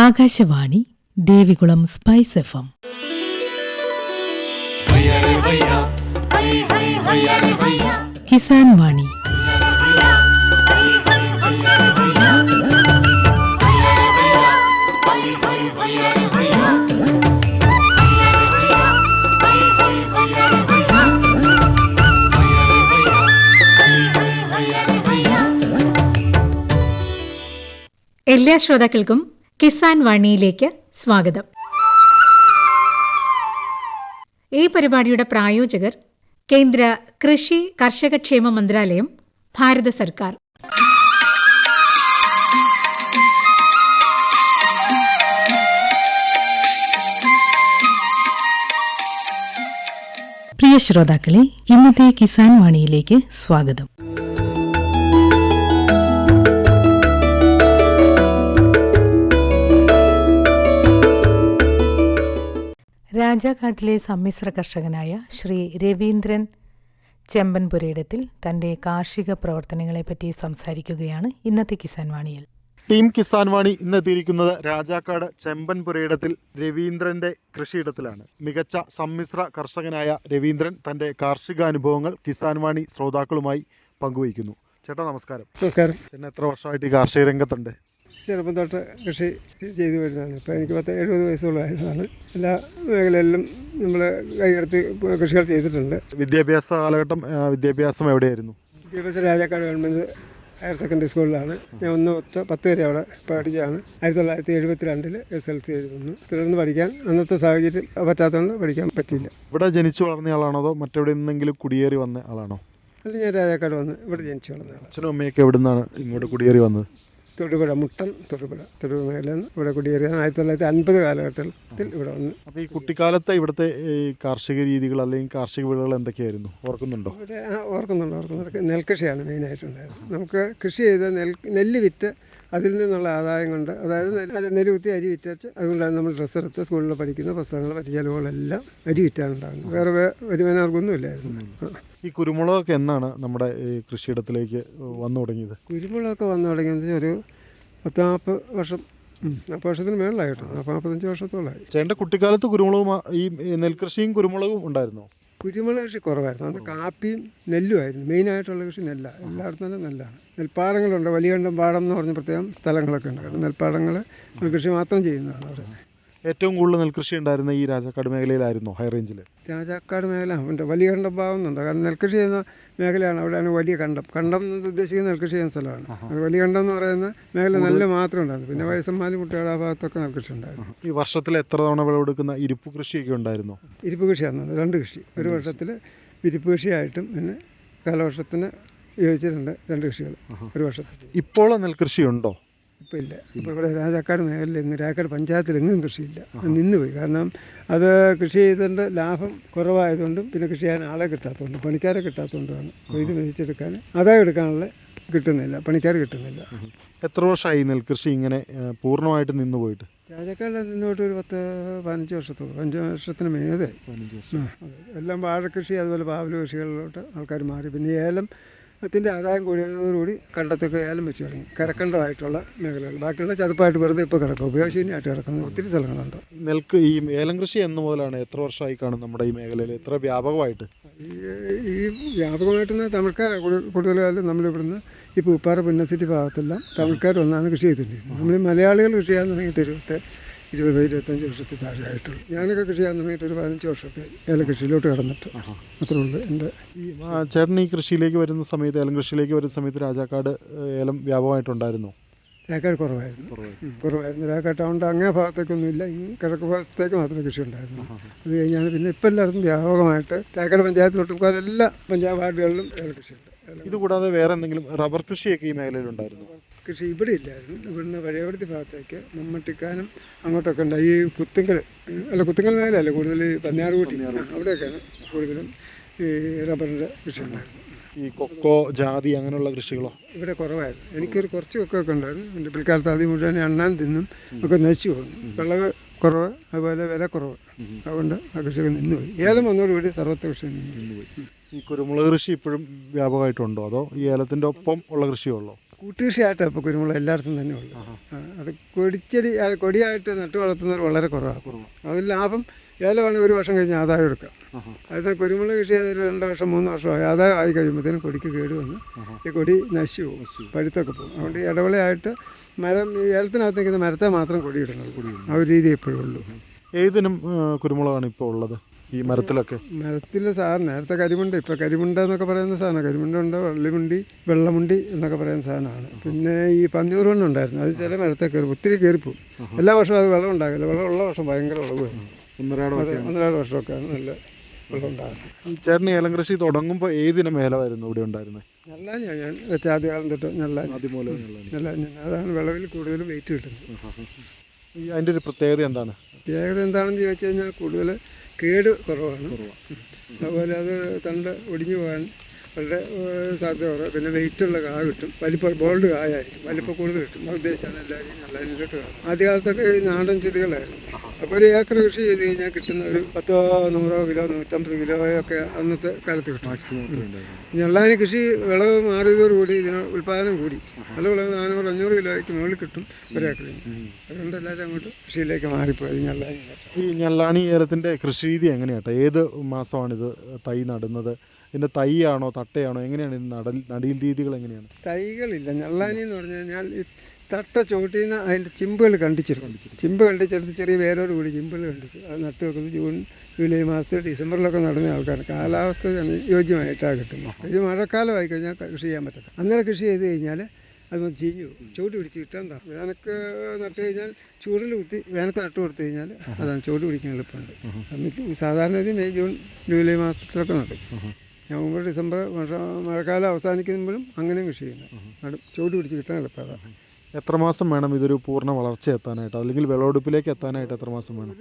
Akashvani Devikulam spice FM. Kisan വാണി. എല്ലാ ശ്രോതാക്കൾക്കും കിസാൻ വാണിയിലേക്ക് സ്വാഗതം. ഈ പരിപാടിയുടെ പ്രായോജകർ കേന്ദ്ര കൃഷി കർഷകക്ഷേമ മന്ത്രാലയം, ഭാരത സർക്കാർ. പ്രിയ ശ്രോതാക്കളെ, ഇന്നത്തെ കിസാൻ വാണിയിലേക്ക് സ്വാഗതം. രാജാക്കാട്ടിലെ സമ്മിശ്ര കർഷകനായ ശ്രീ രവീന്ദ്രൻ ചെമ്പൻപുരയിടത്തിൽ തന്റെ കാർഷിക പ്രവർത്തനങ്ങളെപ്പറ്റി സംസാരിക്കുകയാണ് ഇന്നത്തെ കിസാൻ വാണിയിൽ. ടീം കിസാൻ വാണി ഇന്നെത്തിയിരിക്കുന്നത് രാജാക്കാട് ചെമ്പൻപുരയിടത്തിൽ രവീന്ദ്രന്റെ കൃഷിയിടത്തിലാണ്. മികച്ച സമ്മിശ്ര കർഷകനായ രവീന്ദ്രൻ തന്റെ കാർഷികാനുഭവങ്ങൾ കിസാൻ വാണി ശ്രോതാക്കളുമായി പങ്കുവയ്ക്കുന്നു. ചേട്ടാ നമസ്കാരം. നമസ്കാരം. ചേട്ടൻ എത്ര വർഷമായിട്ട് ഈ കാർഷിക രംഗത്തുണ്ട്? ചെറുപ്പം തൊട്ട് കൃഷി ചെയ്തു വരുന്നതാണ്. ഇപ്പോൾ എനിക്ക് 70 വയസ്സുള്ളതാണ്. എല്ലാ മേഖലകളിലും നമ്മൾ കൈയെടുത്ത് കൃഷികൾ ചെയ്തിട്ടുണ്ട്. വിദ്യാഭ്യാസ കാലഘട്ടം, വിദ്യാഭ്യാസം എവിടെയായിരുന്നു? വിദ്യാഭ്യാസം രാജാക്കാട് ഗവൺമെൻറ് ഹയർ സെക്കൻഡറി സ്കൂളിലാണ്. ഞാൻ 1 തൊട്ട് 10 വരെ അവിടെ പഠിച്ചാണ്. 1972 SLC എഴുതുന്നു. തുടർന്ന് പഠിക്കാൻ അന്നത്തെ സാഹചര്യം പറ്റാത്തതുകൊണ്ട് പഠിക്കാൻ പറ്റിയില്ല. ഇവിടെ ജനിച്ചു വളർന്ന ആളാണോ അതോ മറ്റെവിടെ നിന്നെങ്കിലും കുടിയേറി വന്ന ആളാണോ? അല്ല, ഞാൻ രാജാക്കാട് വന്ന് ഇവിടെ ജനിച്ചു വളർന്ന ആളാണ്. അച്ഛനും അമ്മയൊക്കെ എവിടെ നിന്നാണ് ഇങ്ങോട്ട് കുടിയേറി വന്നത്? തൊടുപുഴ, മുട്ടം തൊടുപുഴ മേഖലയിൽ നിന്ന് ഇവിടെ കുടിയേറിയാണ് 1950 കാലഘട്ടത്തിൽ ഇവിടെ വന്ന്. അപ്പോൾ ഈ കുട്ടിക്കാലത്തെ ഇവിടുത്തെ ഈ കാർഷിക രീതികൾ അല്ലെങ്കിൽ കാർഷിക വിളകൾ എന്തൊക്കെയായിരുന്നു, ഓർക്കുന്നുണ്ടോ? ഇവിടെ ഓർക്കുന്നുണ്ട്. നെൽകൃഷിയാണ് മെയിനായിട്ടുണ്ടായിരുന്നത്. നമുക്ക് കൃഷി ചെയ്ത് നെല്ല് വിറ്റ് അതിൽ നിന്നുള്ള ആദായം കൊണ്ട്, അതായത് നെല്ല് കുത്തി അരി വിറ്റച്ച്, അതുകൊണ്ടാണ് നമ്മൾ ഡ്രസ്സ് എടുത്ത് സ്കൂളിൽ പഠിക്കുന്ന പുസ്തകങ്ങൾ മറ്റ് ചിലവുകളെല്ലാം അരി വിറ്റാനുണ്ടാകുന്നത്. വേറെ വരുമാനമാർഗ്ഗമൊന്നും ഇല്ലായിരുന്നു. ഈ കുരുമുളകൊക്കെ എന്നാണ് നമ്മുടെ ഈ കൃഷിയിടത്തിലേക്ക് വന്നു തുടങ്ങിയത്? കുരുമുളകൊക്കെ വന്നു തുടങ്ങിയത് ഒരു 40 വർഷം, 40 വർഷത്തിന് മേളിലായിട്ട്, 45 വർഷത്തോളമായി. ചേട്ടൻ്റെ കുട്ടിക്കാലത്ത് കുരുമുളകും ഈ നെൽകൃഷിയും കുരുമുളകും ഉണ്ടായിരുന്നോ? കുരുമുളക് കൃഷി കുറവായിരുന്നു. അന്ന് കാപ്പിയും നെല്ലുമായിരുന്നു മെയിനായിട്ടുള്ള കൃഷി. എല്ലായിടത്തും തന്നെ നെല്ലാണ്. നെൽപ്പാടങ്ങളുണ്ട്. വലിയകണ്ടം പാടം എന്ന് പറഞ്ഞ പ്രത്യേകം സ്ഥലങ്ങളൊക്കെ ഉണ്ട്. നെൽപ്പാടങ്ങൾ നെൽകൃഷി മാത്രം ചെയ്യുന്നതാണ് അവിടെ. ഏറ്റവും കൂടുതൽ നെൽകൃഷി ഉണ്ടായിരുന്ന ഈ രാജാക്കാട് മേഖലയിലായിരുന്നോ, ഹൈ റേഞ്ചിൽ? രാജാക്കാട് മേഖല ഉണ്ട്. വലിയ കണ്ടം ഭാഗമെന്നുണ്ട്. കാരണം നെൽകൃഷി ചെയ്യുന്ന മേഖലയാണ്. അവിടെയാണ് വലിയ കണ്ടം. കണ്ടം എന്ന് ഉദ്ദേശിക്കുന്ന നെൽകൃഷി ചെയ്യുന്ന സ്ഥലമാണ്. അത് വലിയ കണ്ടം എന്ന് പറയുന്ന മേഖല നെല്ല് മാത്രം ഉണ്ടായിരുന്നു. പിന്നെ വയസ്സന്മാരും കുട്ടികളുടെ ആ ഭാഗത്തൊക്കെ നെൽകൃഷി ഉണ്ടായിരുന്നു. ഈ വർഷത്തിൽ എത്ര തവണ വിളവെടുക്കുന്ന ഇരിപ്പ് കൃഷിയൊക്കെ ഉണ്ടായിരുന്നോ? ഇരിപ്പ് കൃഷിയാണെന്നുണ്ട്. 2 കൃഷി. ഒരു വർഷത്തിൽ ഇരിപ്പ് കൃഷിയായിട്ടും പിന്നെ കാലവർഷത്തിന് യോജിച്ചിട്ടുണ്ട് 2 കൃഷികൾ ഒരു വർഷത്തിൽ. ഇപ്പോൾ നെൽകൃഷിയുണ്ടോ? ഇപ്പോൾ ഇല്ല. ഇപ്പോൾ ഇവിടെ രാജാക്കാട് മേഖലയിൽ രാജാക്കാട് പഞ്ചായത്തിൽ എങ്ങും കൃഷിയില്ല. നിന്നുപോയി. കാരണം അത് കൃഷി ചെയ്തതിൻ്റെ ലാഭം കുറവായതുകൊണ്ടും പിന്നെ കൃഷി ചെയ്യാൻ ആളെ കിട്ടാത്തതുകൊണ്ടും പണിക്കാരെ കിട്ടാത്തതുകൊണ്ടാണ്. കൊയ്ത് മെതിച്ചെടുക്കാൻ ആദായം എടുക്കാനുള്ള കിട്ടുന്നില്ല, പണിക്കാർ കിട്ടുന്നില്ല. എത്ര വർഷമായി നെൽകൃഷി ഇങ്ങനെ പൂർണ്ണമായിട്ട് നിന്ന് പോയിട്ട്? രാജാക്കാട് നിന്നോട്ട് ഒരു 10-15 വർഷത്തോളം, 5 വർഷത്തിന് മേലെ. എല്ലാം വാഴക്കൃഷി അതുപോലെ പാവല് കൃഷികളിലോട്ട് ആൾക്കാർ മാറി. പിന്നെ ഏലത്തിൻ്റെ ആദായം കൂടിയതോടുകൂടി കണ്ടത്തൊക്കെ ഏലം വെച്ച് തുടങ്ങി. കരക്കണ്ടമായിട്ടുള്ള മേഖലകൾ, ബാക്കിയുള്ള ചതുപ്പായിട്ട് വെറുതെ ഇപ്പോൾ കിടക്കും, ഉപയോഗശൂന്യമായിട്ട് കിടക്കുന്ന ഒത്തിരി സ്ഥലങ്ങളുണ്ട്. ഈ ഏലം കൃഷി എന്ന് മുതലാണ്, എത്ര വർഷമായി കാണും നമ്മുടെ ഈ മേഖലയിൽ എത്ര വ്യാപകമായിട്ട്? ഈ വ്യാപകമായിട്ട് തമിഴ്ക്കാരാണ് കൂടുതൽ കാലം നമ്മളിവിടുന്ന് ഈ പൂപ്പാറ പുന്നസിറ്റി ഭാഗത്തെല്ലാം തമിഴ്ക്കാർ വന്നാണ് കൃഷി ചെയ്തിട്ടുണ്ടായിരുന്നത്. നമ്മൾ മലയാളികൾ കൃഷി ചെയ്യാൻ തുടങ്ങിയിട്ട് 20-25 വർഷത്തിൽ താഴെയായിട്ടുള്ളൂ. ഞാനൊക്കെ കൃഷി ചെയ്യാൻ തുടങ്ങിയിട്ട് ഒരു 15 വർഷമൊക്കെ ഏലകൃഷിയിലോട്ട് കടന്നിട്ട്. അത്രേ ഉള്ളൂ. എൻ്റെ ചേട്ടൻ ഈ കൃഷിയിലേക്ക് വരുന്ന സമയത്ത്, ഏലം കൃഷിയിലേക്ക് വരുന്ന സമയത്ത് രാജാക്കാട് ഏലം വ്യാപകമായിട്ടുണ്ടായിരുന്നോ? രാജാക്കാട് കുറവായിരുന്നു. രാജാക്കാട് ടൗണിൻ്റെ അങ്ങേ ഭാഗത്തേക്കൊന്നുമില്ല. കിഴക്ക് ഭാഗത്തേക്ക് മാത്രമേ കൃഷി ഉണ്ടായിരുന്നു. അത് കഴിഞ്ഞാൽ പിന്നെ ഇപ്പം എല്ലായിടത്തും വ്യാപകമായിട്ട് രാജാക്കാട് പഞ്ചായത്തിലോട്ടും എല്ലാ പഞ്ചായത്ത് വാർഡുകളിലും ഏലകൃഷിയുണ്ട്. ഇതുകൂടാതെ വേറെ എന്തെങ്കിലും റബ്ബർ കൃഷിയൊക്കെ ഈ മേഖലയിലുണ്ടായിരുന്നു? കൃഷി ഇവിടെ ഇല്ലായിരുന്നു. ഇവിടുന്ന് പഴയപടുത്തി ഭാഗത്തേക്ക് മമ്മട്ടിക്കാനും അങ്ങോട്ടൊക്കെ ഉണ്ട്. ഈ കുത്തിങ്കൽ മേഖലയല്ല, കൂടുതൽ പന്നിയാർകൂട്ടി അവിടെയൊക്കെയാണ് കൂടുതലും ഈ റബ്ബറിൻ്റെ കൃഷി ഉണ്ടായിരുന്നു. ഈ കൊക്കോ, ജാതി അങ്ങനെയുള്ള കൃഷികളോ? ഇവിടെ കുറവായിരുന്നു. എനിക്കൊരു കുറച്ച് കൊക്കോ ഉണ്ടായിരുന്നു. പിന്നെ പിൽക്കാലത്ത് ആദ്യം മുഴുവൻ അണ്ണാൻ തിന്നും ഒക്കെ നശിച്ചു പോകുന്നു. വിളവ് കുറവ്, അതുപോലെ വില കുറവ്. അതുകൊണ്ട് ആ കൃഷിയൊക്കെ നിന്നുപോയി. ഏലം വന്നതോടുകൂടി സർവ്വത്ര കൃഷി നിന്നുപോയി. ഈ കുരുമുളക് കൃഷി ഇപ്പോഴും വ്യാപകമായിട്ടുണ്ടോ അതോ ഈ ഏലത്തിൻ്റെ ഒപ്പം ഉള്ള കൃഷിയുള്ളോ? കൂട്ടുകൃഷിയായിട്ടാണ് ഇപ്പോൾ കുരുമുളക് എല്ലായിടത്തും തന്നെ ഉള്ളു. അത് കൊടിയായിട്ട് നട്ടു വളർത്തുന്നവർ വളരെ കുറവാണ്. അതിൽ ലാഭം ഏലമാണ് ഒരു വർഷം കഴിഞ്ഞ് ആദായം എടുക്കാം. അത് കുരുമുളക് കൃഷി ചെയ്ത് 2 വർഷം 3 വർഷമായി ആദായം ആയി കഴിയുമ്പോഴത്തേനും കൊടിക്ക് കേട് വന്ന് ഈ കൊടി നശിച്ചു പോകും, പഴുത്തൊക്കെ പോകും. അതുകൊണ്ട് ഇടവിളയായിട്ട് മരം ഏലത്തിനകത്ത് നിൽക്കുന്ന മരത്തെ മാത്രം കൊടിയിടുന്നത്, ആ ഒരു രീതി എപ്പോഴും ഉള്ളൂ. ഏതിനും കുരുമുളകാണ് ഇപ്പോൾ ഉള്ളത് ഈ മരത്തിലൊക്കെ? മരത്തിൽ സാധനം നേരത്തെ കരിമുണ്ട, ഇപ്പോൾ കരിമുണ്ട എന്നൊക്കെ പറയുന്ന സാധനം, കരിമുണ്ടുണ്ട്, വള്ളിമുണ്ടി, വെള്ളമുണ്ടി എന്നൊക്കെ പറയുന്ന സാധനമാണ്. പിന്നെ ഈ പന്നിയൂർവണ്ണം ഉണ്ടായിരുന്നു, അത് ചില മരത്തെ കയറി ഒത്തിരി കയറിപ്പോവും. എല്ലാ വർഷവും അത് വെള്ളം ഉണ്ടാകില്ല, വെള്ളം ഉള്ള വർഷം ഭയങ്കര വിളവായിരുന്നു. 1-2 വർഷമൊക്കെയാണ് നല്ല വെള്ളം ഉണ്ടാകുന്നത്. ചേട്ടന് ഏലം കൃഷി തുടങ്ങുമ്പോൾ ഏതിനും ഏലമായിരുന്നു ഇവിടെ ഉണ്ടായിരുന്നത്? ഞെള്ളാനിയാണ് ഞാൻ വെച്ച ആദ്യ കാലം തൊട്ട് ഞെള്ളാനി. അതാണ് വിളവിൽ കൂടുതലും വെയിറ്റ് കിട്ടുന്നത്. അതിൻ്റെ ഒരു പ്രത്യേകത എന്താണ്? പ്രത്യേകത എന്താണെന്ന് ചോദിച്ചു കഴിഞ്ഞാൽ കൂടുതൽ കേട് കുറവാണ്. അതുപോലെ അത് തണ്ട് ഒടിഞ്ഞു പോകാൻ വളരെ സാധ്യത കുറവ്. പിന്നെ വെയിറ്റുള്ള കായ കിട്ടും, വലിപ്പം ബോൾഡ് കായായിരിക്കും, വലിപ്പം കൂടുതൽ കിട്ടും. അത് ഉദ്ദേശിച്ചാണ് എല്ലാവരും നല്ലതിലോട്ട് കാണും. ആദ്യകാലത്തൊക്കെ ഈ നാടൻ ചെടികളായിരുന്നു. അപ്പോൾ ഒരു ഏക്കർ കൃഷി ചെയ്ത് കഴിഞ്ഞാൽ കിട്ടുന്ന ഒരു 10-100 കിലോ 150 കിലോയൊക്കെ അന്നത്തെ കാലത്ത് കിട്ടും. ഞെള്ളാനി കൃഷി വിളവ് മാറിയതോടുകൂടി ഇതിന് ഉൽപ്പാദനം കൂടി. നല്ല വിളവ് 400-500 കിലോയ്ക്ക് മുകളിൽ കിട്ടും ഒരേക്കറിന്. അതുകൊണ്ട് എല്ലാവരും അങ്ങോട്ട് കൃഷിയിലേക്ക് മാറിപ്പോയത് ഞെള്ളാനി. ഈ ഞെള്ളാനി ഏലത്തിൻ്റെ കൃഷി രീതി എങ്ങനെയാട്ടോ? ഏത് മാസമാണിത് തൈ നടുന്നത്? ഇതിൻ്റെ തൈയാണോ തട്ടയാണോ എങ്ങനെയാണ് ഇത് നടീൽ രീതികൾ എങ്ങനെയാണ്? തൈകളില്ല. ഞെള്ളാനി എന്ന് പറഞ്ഞു കഴിഞ്ഞാൽ ഈ തട്ട ചോട്ടിൽ നിന്ന് അതിൻ്റെ ചിമ്പുകൾ കണ്ടിച്ചെടുത്ത് ചെറിയ വേരോട് കൂടി ചിമ്പുകൾ കണ്ടിച്ച് അത് നട്ടു വെക്കുന്നത് ജൂൺ ജൂലൈ മാസത്തിൽ ഡിസംബറിലൊക്കെ നടുന്ന ആൾക്കാരാണ്. കാലാവസ്ഥ യോജ്യമായിട്ടാണ് കിട്ടുന്നത്. ഒരു മഴക്കാലമായി കഴിഞ്ഞാൽ കൃഷി ചെയ്യാൻ പറ്റില്ല. അന്നേരം കൃഷി ചെയ്ത് കഴിഞ്ഞാൽ അത് ചീഞ്ഞു പോകും, ചൂട് പിടിച്ച് കിട്ടാൻ. വേനൽക്ക് നട്ട് കഴിഞ്ഞാൽ ചൂടിൽ കുത്തി വേനൽക്ക് നട്ട് കൊടുത്തു കഴിഞ്ഞാൽ അതാണ് ചൂട് പിടിക്കാൻ എളുപ്പമുണ്ട്. എന്നിട്ട് സാധാരണ ഇത് മെയ് ജൂൺ ജൂലൈ മാസത്തിലൊക്കെ നടും. നവംബർ ഡിസംബർ മഴക്കാലം അവസാനിക്കുമ്പോഴും അങ്ങനെയും കൃഷി ചെയ്യുന്നത്. ചൂട് പിടിച്ച് കിട്ടാൻ എളുപ്പമാണ്. എത്ര മാസം വേണം ഇതൊരു പൂർണ്ണ വളർച്ച എത്താനായിട്ട്, അല്ലെങ്കിൽ വിളവെടുപ്പിലേക്ക് എത്താനായിട്ട് എത്ര മാസം വേണം?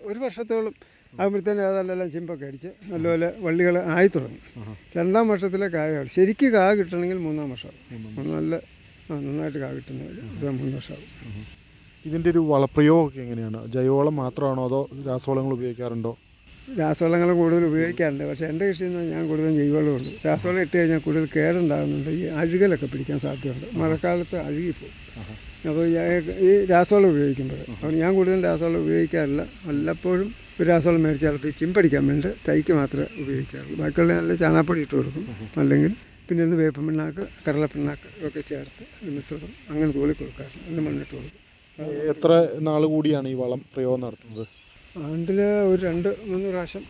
ഒരു വർഷത്തോളം ആകുമ്പോഴത്തേനും അതെല്ലാം ചിമ്പൊക്കെ അടിച്ച് നല്ലപോലെ വള്ളികൾ ആയി തുടങ്ങും. 2-ാം വർഷത്തിലെ കായകൾ ശരിക്കും കായ കിട്ടണമെങ്കിൽ 3-ാം വർഷമാകും. നല്ല നന്നായിട്ട് കായ കിട്ടുന്നത് 3 വർഷമാകും. ഇതിൻ്റെ ഒരു വളപ്രയോഗമൊക്കെ എങ്ങനെയാണ്? ജൈവവളം മാത്രമാണോ അതോ രാസവളങ്ങൾ ഉപയോഗിക്കാറുണ്ടോ? രാസവളങ്ങൾ കൂടുതൽ ഉപയോഗിക്കാറുണ്ട്. പക്ഷേ എൻ്റെ കൃഷിയിൽ നിന്ന് ഞാൻ കൂടുതലും ജൈവവളമുണ്ട്. രാസവളം ഇട്ട് കഴിഞ്ഞാൽ കൂടുതൽ കേടുണ്ടാകുന്നുണ്ട്. ഈ അഴുകലൊക്കെ പിടിക്കാൻ സാധ്യതയുണ്ട്. മഴക്കാലത്ത് അഴുകിപ്പോവും. അപ്പോൾ ഈ രാസവളം ഉപയോഗിക്കുമ്പോൾ അതുകൊണ്ട് ഞാൻ കൂടുതലും രാസവളം ഉപയോഗിക്കാറില്ല. വല്ലപ്പോഴും ഒരു രാസവളം മേടിച്ചാൽ ഈ ചിമ്പടിക്കാൻ വേണ്ടി തൈക്ക് മാത്രമേ ഉപയോഗിക്കാറുള്ളൂ. ബാക്കിയുള്ള നല്ല ചാണകപ്പൊടി ഇട്ട് കൊടുക്കും, അല്ലെങ്കിൽ പിന്നെ ഒന്ന് വേപ്പൻ പിണ്ണാക്ക്, കടലപ്പിണ്ണാക്ക് ഒക്കെ ചേർത്ത് മിശ്രിതം അങ്ങനെ തൂളി കൊടുക്കാറുണ്ട്. അതിന് മണ്ണിട്ട് കൊടുക്കും. എത്ര നാൾ കൂടിയാണ് ഈ വളം പ്രയോഗം നടത്തുന്നത്? ആണ്ടിൽ ഒരു 2-3 പ്രാവശ്യം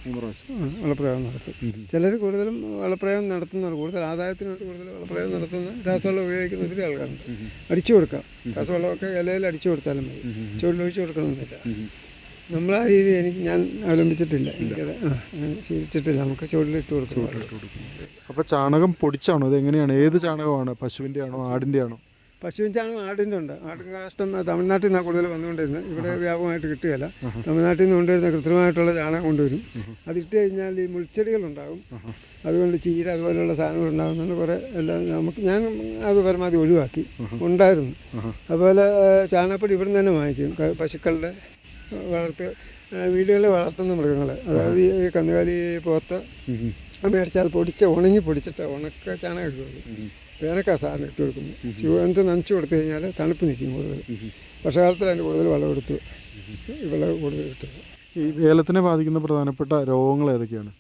വളപ്രയോഗം നടത്തും. ചിലർ കൂടുതലും വളപ്രയോഗം നടത്തുന്നവർ, കൂടുതൽ ആദായത്തിന് വേണ്ടി കൂടുതൽ വളപ്രയോഗം നടത്തുന്ന രാസവളം ഉപയോഗിക്കുന്ന ഒത്തിരി ആൾക്കാരുണ്ട്. അടിച്ചു കൊടുക്കാം. രാസവളമൊക്കെ ഇലയിൽ അടിച്ചു കൊടുത്താലും മതി, ചുവട്ടിലൊഴിച്ച് കൊടുക്കണമെന്നില്ല. നമ്മൾ ആ രീതി ഞാൻ അവലംബിച്ചിട്ടില്ല. എനിക്കത് അങ്ങനെ ശീലിച്ചിട്ടില്ല. നമുക്ക് ചുവട്ടിലിട്ട് കൊടുക്കും. അപ്പോൾ ചാണകം പൊടിച്ചാണോ? ഇത് എങ്ങനെയാണ്? ഏത് ചാണകമാണ്? പശുവിൻ്റെ ആണോ ആടിൻ്റെ ആണോ? പശുവിൻ ചാണകം ആടിൻ്റെ ഉണ്ട്. ആടിൻ കാഷ്ടം തമിഴ്നാട്ടിൽ നിന്നാണ് കൂടുതൽ വന്നുകൊണ്ടിരുന്നത്. ഇവിടെ വ്യാപകമായിട്ട് കിട്ടുകയില്ല. തമിഴ്നാട്ടിൽ നിന്ന് കൊണ്ടുവരുന്ന കൃത്രിമമായിട്ടുള്ള ചാണകം കൊണ്ടുവരും. അതിട്ട് കഴിഞ്ഞാൽ ഈ മുൾച്ചെടികളുണ്ടാകും. അതുകൊണ്ട് ചീര അതുപോലെയുള്ള സാധനങ്ങൾ ഉണ്ടാകുന്നുണ്ട്. കുറേ എല്ലാം ഞാൻ അത് പരമാവധി ഒഴിവാക്കി. ഉണ്ടായിരുന്നു. അതുപോലെ ചാണകപ്പൊടി ഇവിടെ നിന്ന് തന്നെ വാങ്ങിക്കും. പശുക്കളുടെ വീടുകളിൽ വളർത്തുന്ന മൃഗങ്ങൾ, അതായത് ഈ കന്നുകാലി, പോത്ത് മേടിച്ചാൽ അത് ഉണങ്ങി പൊടിച്ചിട്ട് ഉണക്ക ചാണകം ഇടുകയുള്ളൂ. വേനൽക്കാ സാധനം ഇട്ട് കൊടുക്കുന്നു. എന്ത് നനച്ചു കൊടുത്തു കഴിഞ്ഞാൽ തണുപ്പ് നിൽക്കും കൂടുതൽ. വർഷകാലത്തിൽ അതിന് കൂടുതൽ വിളവെടുത്ത് വിളവ് കൂടുതൽ കിട്ടുന്നു. ഈ ഏലത്തിനെ ബാധിക്കുന്ന പ്രധാനപ്പെട്ട രോഗങ്ങൾ ഏതൊക്കെയാണ്?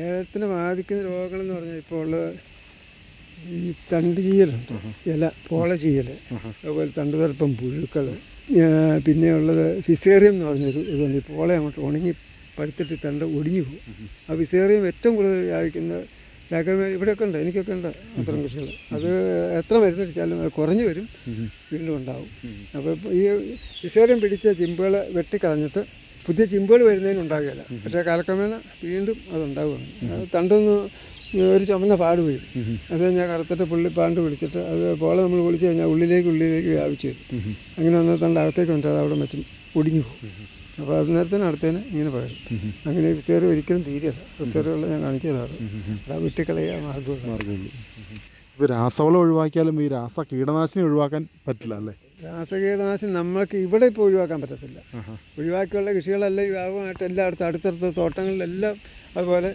ഏലത്തിനെ ബാധിക്കുന്ന രോഗങ്ങളെന്ന് പറഞ്ഞാൽ ഇപ്പോൾ ഉള്ളത് ഈ തണ്ട് ചീയലുണ്ട്, പോള ചീയൽ, അതുപോലെ തണ്ട് തലപ്പം പുഴുക്കൾ. പിന്നെ ഉള്ളത് ഫിസേറിയം എന്ന് പറഞ്ഞൊരു ഇതുണ്ട്. ഈ പോള അങ്ങോട്ട് ഉണങ്ങി പഴുത്തിട്ട് തണ്ട് ഒടിഞ്ഞു പോകും. ആ ഫിസേറിയം ഏറ്റവും കൂടുതൽ വ്യാപിക്കുന്നത് ഇവിടെയൊക്കെ ഉണ്ട്, എനിക്കൊക്കെ ഉണ്ട് അത്തരം കൃഷികൾ. അത് എത്ര മരുന്നടിച്ചാലും അത് കുറഞ്ഞു വരും, വീണ്ടും ഉണ്ടാവും. അപ്പോൾ ഈ ഫിസേറിയം പിടിച്ച ചിമ്പുകൾ വെട്ടിക്കളഞ്ഞിട്ട് പുതിയ ചിമ്പുകൾ വരുന്നതിനുണ്ടാകുകയില്ല. പക്ഷേ കാലക്രമേണ വീണ്ടും അതുണ്ടാവുകയാണ്. തണ്ടൊന്ന് ഒരു ചുമന്ന പാട് വീഴും. അത് കഴിഞ്ഞാൽ കറുത്തിട്ട് പുള്ളിപ്പാണ്ട് പിടിച്ചിട്ട് അത് പോലെ നമ്മൾ പൊളിച്ച് കഴിഞ്ഞാൽ ഉള്ളിലേക്ക് വ്യാപിച്ചു വരും. അങ്ങനെ വന്ന തണ്ട് അകത്തേക്ക് വന്നിട്ട് അത് അവിടെ വെച്ച് ഒടിഞ്ഞു പോകും. അപ്പോൾ അത് നേരത്തിന് അടുത്തതിന് ഇങ്ങനെ പകരും. അങ്ങനെ ഫിസേറി ഒരിക്കലും തീരെയല്ല. ഫിസേറുകൾ ഞാൻ കാണിച്ചു തരാറ്. അത് വിട്ടുകളയുക മാർഗമുള്ളൂ. ഇപ്പോൾ രാസവളം ഒഴിവാക്കിയാലും ഈ കീടനാശിനി ഒഴിവാക്കാൻ പറ്റില്ല അല്ലേ? രാസകീടനാശിനി നമ്മൾക്ക് ഇവിടെ ഇപ്പോൾ ഒഴിവാക്കാൻ പറ്റത്തില്ല. ഒഴിവാക്കിയുള്ള കൃഷികളെല്ലാം വ്യാപകമായിട്ട് എല്ലായിടത്തും അടുത്തടുത്ത തോട്ടങ്ങളിലെല്ലാം അതുപോലെ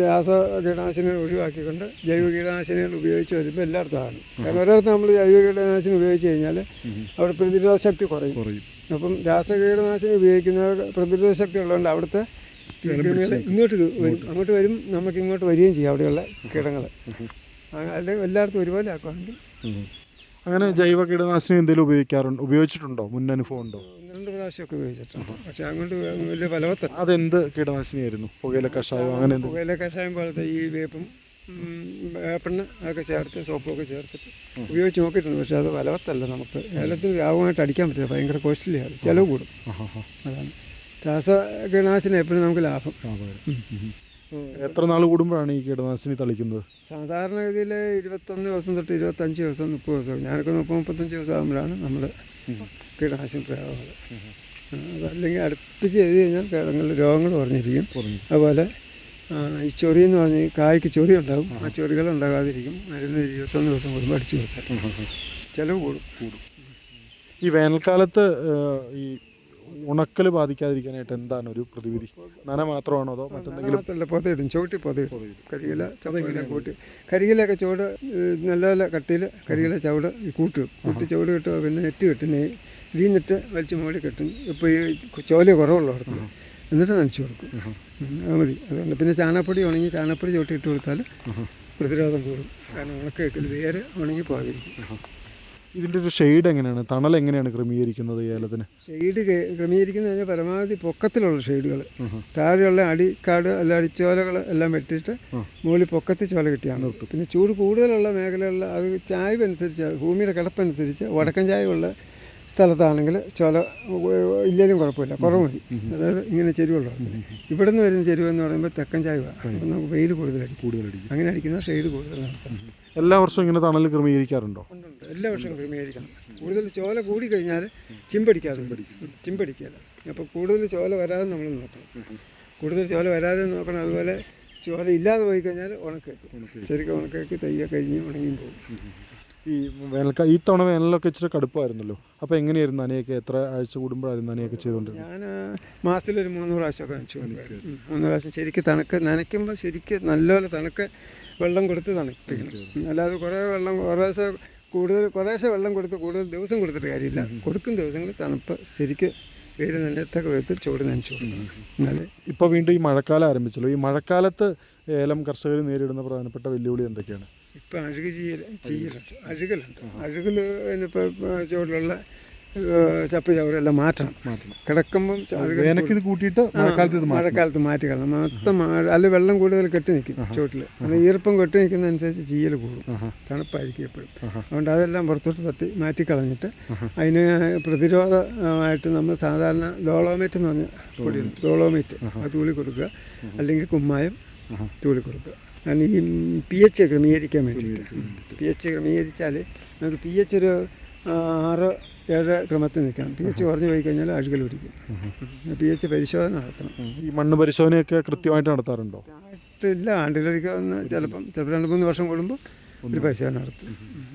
രാസ കീടനാശിനികൾ ഒഴിവാക്കിക്കൊണ്ട് ജൈവ കീടനാശിനികൾ ഉപയോഗിച്ച് വരുമ്പോൾ എല്ലായിടത്തും ആണ്. കാരണം ഒരിടത്ത് നമ്മൾ ജൈവ കീടനാശിനി ഉപയോഗിച്ച് കഴിഞ്ഞാൽ അവിടെ പ്രതിരോധ ശക്തി കുറയും. അപ്പം രാസ കീടനാശിനി ഉപയോഗിക്കുന്നവർ പ്രതിരോധ ശക്തി ഉള്ളതുകൊണ്ട് അവിടുത്തെ ഇങ്ങോട്ട് വരും, അങ്ങോട്ട് വരും, നമുക്ക് ഇങ്ങോട്ട് വരികയും ചെയ്യും അവിടെയുള്ള കീടങ്ങൾ. അല്ലെങ്കിൽ എല്ലായിടത്തും ഒരുപോലെ ആക്കുകയാണെങ്കിൽ. അങ്ങനെ ജൈവ കീടനാശിനി എന്തെങ്കിലും ഉപയോഗിച്ചിട്ടുണ്ടോ? മുൻ അനുഭവം ഉണ്ടോ? 1-2 പ്രാവശ്യമൊക്കെ ഉപയോഗിച്ചിട്ടുണ്ട്. പക്ഷെ അങ്ങോട്ട് വലിയ ഫലവത്തല്ല. അതെന്ത് കീടനാശിനിയായിരുന്നു? പുകയില കഷായം അങ്ങനെ പുകയില കഷായം പോലത്തെ ഈ വേപ്പെണ്ണ അതൊക്കെ ചേർത്ത് സോപ്പൊക്കെ ചേർത്തിട്ട് ഉപയോഗിച്ച് നോക്കിയിട്ടുണ്ട്. പക്ഷെ അത് ഫലവത്തല്ല. നമുക്ക് ഏലത്തിന് വ്യാപകമായിട്ട് അടിക്കാൻ പറ്റില്ല. ഭയങ്കര കോസ്റ്റ്ലി ആണ്, ചിലവ് കൂടും. അതാണ് രാസ കീടനാശിനി എപ്പോഴും നമുക്ക് ലാഭം. എത്ര നാൾ കൂടുമ്പോഴാണ് ഈ കീടനാശിനി തളിക്കുന്നത്? സാധാരണഗതിയിൽ 21 ദിവസം തൊട്ട് 25 ദിവസം 30 ദിവസം. ഞാനൊക്കെ 30-35 ദിവസം ആകുമ്പോഴാണ് നമ്മൾ കീടനാശിനി പ്രയോഗങ്ങൾ. അതല്ലെങ്കിൽ അടുപ്പിച്ച് ചെയ്ത് കഴിഞ്ഞാൽ കിഴങ്ങളിൽ രോഗങ്ങൾ കുറഞ്ഞിരിക്കും. അതുപോലെ ഈ ചൊറി എന്ന് പറഞ്ഞ് കായ്ക്ക് ചൊറി ഉണ്ടാകും. ആ ചൊറികൾ ഉണ്ടാകാതിരിക്കും. മരുന്ന് 21 ദിവസം കൂടുമ്പോൾ അടിച്ചു കൊടുത്താൽ ചിലവ് കൂടും. ഈ വേനൽക്കാലത്ത് ഈ ഉണക്കൽ ബാധിക്കാതിരിക്കാനായിട്ട് എന്താണ് ഒരു പ്രതിവിധി? നന മാത്രമാണോ അതോ മറ്റെന്തെങ്കിലും? പൊതയിടും, ചവിട്ടി പൊതയിടും. കരികില ചവയില കൂട്ടി, കരികിലൊക്കെ ചുവട് നല്ല നല്ല കട്ടിയിൽ കരികില ചവിട് കൂട്ടി ചുവട് കിട്ടുക. പിന്നെ നെറ്റ് കെട്ടും, ഇതിൽ നിന്നിട്ട് വലിച്ച് മുകളിൽ കെട്ടും. ഇപ്പോൾ ഈ ചോല കുറവുള്ളവർക്ക് എന്നിട്ട് നനച്ചു കൊടുക്കും. അത് മതി. അതുകൊണ്ട് പിന്നെ ചാണകപ്പൊടി ഉണങ്ങി ചാണകപ്പൊടി ചവിട്ടി ഇട്ട് കൊടുത്താൽ പ്രതിരോധം കൂടും. കാരണം ഉണക്കേക്കൽ വേര് ഉണങ്ങി പോകാതിരിക്കും. ഇതിൻ്റെ ഒരു ഷെയ്ഡ് എങ്ങനെയാണ്? തണൽ എങ്ങനെയാണ് ക്രമീകരിക്കുന്നത് ഏലത്തിന്? ഷെയ്ഡ് ക്രമീകരിക്കുന്നത് കഴിഞ്ഞാൽ പരമാവധി പൊക്കത്തിലുള്ള ഷെയ്ഡുകൾ. താഴെയുള്ള അടിക്കാട് അല്ല അടിച്ചോലകൾ എല്ലാം വെട്ടിയിട്ട് മുകളിൽ പൊക്കത്തിൽ ചോല കിട്ടിയാണ് നിർത്തും. പിന്നെ ചൂട് കൂടുതലുള്ള മേഖലകളിൽ അത് ചായ്വ് അനുസരിച്ച് ഭൂമിയുടെ കിടപ്പനുസരിച്ച് വടക്കൻ ചായ്വുള്ള സ്ഥലത്താണെങ്കിൽ ചോല ഇല്ലെങ്കിലും കുഴപ്പമില്ല, കുറവ് മതി. അതായത് ഇങ്ങനെ ചെരുവുള്ള ഇവിടെ നിന്ന് വരുന്ന ചെരുവെന്ന് പറയുമ്പോൾ തെക്കൻ ചായ്വാണ്. അപ്പം നമുക്ക് വെയിൽ കൂടുതലടിക്കും. അങ്ങനെ അടിക്കുന്ന ഷെയ്ഡ് കൂടുതൽ നടത്തണം. എല്ലാ വർഷവും ഇങ്ങനെ തണൽ ക്രമീകരിക്കാറുണ്ടോ? ഉണ്ട്, എല്ലാ വർഷവും ക്രമീകരിക്കണം. കൂടുതൽ ചോല കൂടി കഴിഞ്ഞാൽ ചിമ്പടിക്കാതെ. അപ്പോൾ കൂടുതൽ ചോല വരാതെ നമ്മൾ നോക്കണം. കൂടുതൽ ചോല വരാതെ നോക്കണം. അതുപോലെ ചോല ഇല്ലാതെ പോയി കഴിഞ്ഞാൽ ഉണക്കേക്കും. ശരിക്കും ഉണക്കേക്ക് തയ്യ കരിഞ്ഞ് ഉണങ്ങിയും പോകും. ഈ തവണ വേനലൊക്കെ ഇച്ചിരി കടുപ്പമായിരുന്നല്ലോ. അപ്പോൾ എങ്ങനെയായിരുന്നു നനയൊക്കെ? എത്ര ആഴ്ച കൂടുമ്പോഴായിരുന്നു നനയൊക്കെ ചെയ്തുകൊണ്ടിരുന്നത്? ഞാൻ മാസത്തിലൊരു 3 പ്രാവശ്യമൊക്കെ നനച്ചു. 3 പ്രാവശ്യം ശരിക്കും നനയ്ക്കുമ്പോൾ ശരിക്കും നല്ലപോലെ വെള്ളം കൊടുത്ത് തണുപ്പിക്കണം. അല്ലാതെ കുറേശ്ശെ വെള്ളം കൊടുത്ത് കൂടുതൽ ദിവസം കൊടുത്തിട്ട് കാര്യമില്ല. കൊടുക്കും ദിവസങ്ങളിൽ തണുപ്പ് ശരിക്ക് വേര് നനയത്തക്ക വിധത്തിൽ ചൂട് നനച്ചു കൊടുക്കണം. എന്നാലേ. ഇപ്പോൾ വീണ്ടും ഈ മഴക്കാലം ആരംഭിച്ചല്ലോ. ഈ മഴക്കാലത്ത് ഏലം കർഷകർ നേരിടുന്ന പ്രധാനപ്പെട്ട വെല്ലുവിളി എന്തൊക്കെയാണ്? ഇപ്പം അഴുകലുണ്ട്. ഇപ്പോൾ ചുവട്ടിലുള്ള ചപ്പ് ചവറെല്ലാം മാറ്റണം. കിടക്കുമ്പം മഴക്കാലത്ത് മാറ്റി കളയണം. മൊത്തം അല്ല വെള്ളം കൂടുതൽ കെട്ടി നിൽക്കും ചുവട്ടിൽ. അങ്ങനെ ഈർപ്പം കെട്ടി നിൽക്കുന്നതനുസരിച്ച് ചീയൽ കൂടും, തണുപ്പായിരിക്കും എപ്പോഴും. അതുകൊണ്ട് അതെല്ലാം പുറത്തോട്ട് മാറ്റിക്കളഞ്ഞിട്ട് അതിന് പ്രതിരോധമായിട്ട് നമ്മൾ സാധാരണ ഡോളോമേറ്റ് എന്ന് പറഞ്ഞ പൊടിയുണ്ട്. ഡോളോമേറ്റ് അത് തൂളി കൊടുക്കുക, അല്ലെങ്കിൽ കുമ്മായം തൂളി കൊടുക്കുക. കാരണം ഈ pH ക്രമീകരിക്കാൻ വേണ്ടിയിട്ട്. pH ക്രമീകരിച്ചാൽ നമുക്ക് pH ഒരു 6-7 ക്രമത്തിൽ നിൽക്കണം. pH കുറഞ്ഞു പോയി കഴിഞ്ഞാൽ അഴുകൽ പിടിക്കും. pH പരിശോധന നടത്തണം. ഈ മണ്ണ് പരിശോധനയൊക്കെ കൃത്യമായിട്ട് നടത്താറുണ്ടോ? ഇല്ല, ആണ്ടിലൊരിക്കൽ ചിലപ്പം 2-3 വർഷം കൂടുമ്പോൾ ഒരു പരിശോധന നടത്തും.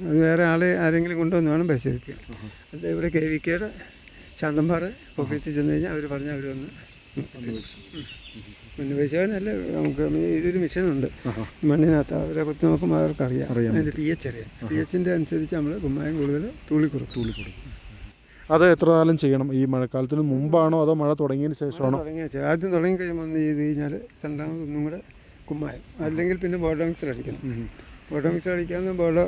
അത് വേറെ ആരെങ്കിലും കൊണ്ടുവന്ന് വേണം പരിശോധിക്കുക. അല്ല ഇവിടെ KVKയുടെ ശാന്തമ്പാറ ഓഫീസിൽ ചെന്ന് കഴിഞ്ഞാൽ അവർ പറഞ്ഞാൽ അവർ വന്ന് മണ്ണ് പരിശോധന അല്ല, നമുക്ക് ഇതൊരു മിഷനുണ്ട് മണ്ണിനകത്ത്. അവരെ കുത്തി നോക്കുമ്പോൾ അവർക്കറിയാം അതിൻ്റെ pH അറിയാം. pHൻ്റെ അനുസരിച്ച് നമ്മൾ കുമ്മായം കൂടുതൽ തൂളി കൊടുക്കും. അത് എത്ര കാലം ചെയ്യണം? ഈ മഴക്കാലത്തിന് മുമ്പാണോ അതോ മഴ തുടങ്ങിയതിന് ശേഷമാണോ? ആദ്യം തുടങ്ങി കഴിയുമ്പോൾ ഒന്ന് ചെയ്ത് കഴിഞ്ഞാൽ രണ്ടാമതൊന്നും കൂടെ കുമ്മായം, അല്ലെങ്കിൽ പിന്നെ ബോഡോ മിക്സർ അടിക്കണം. ബോഡോ മിക്സർ അടിക്കാമെന്ന് ബോഡോ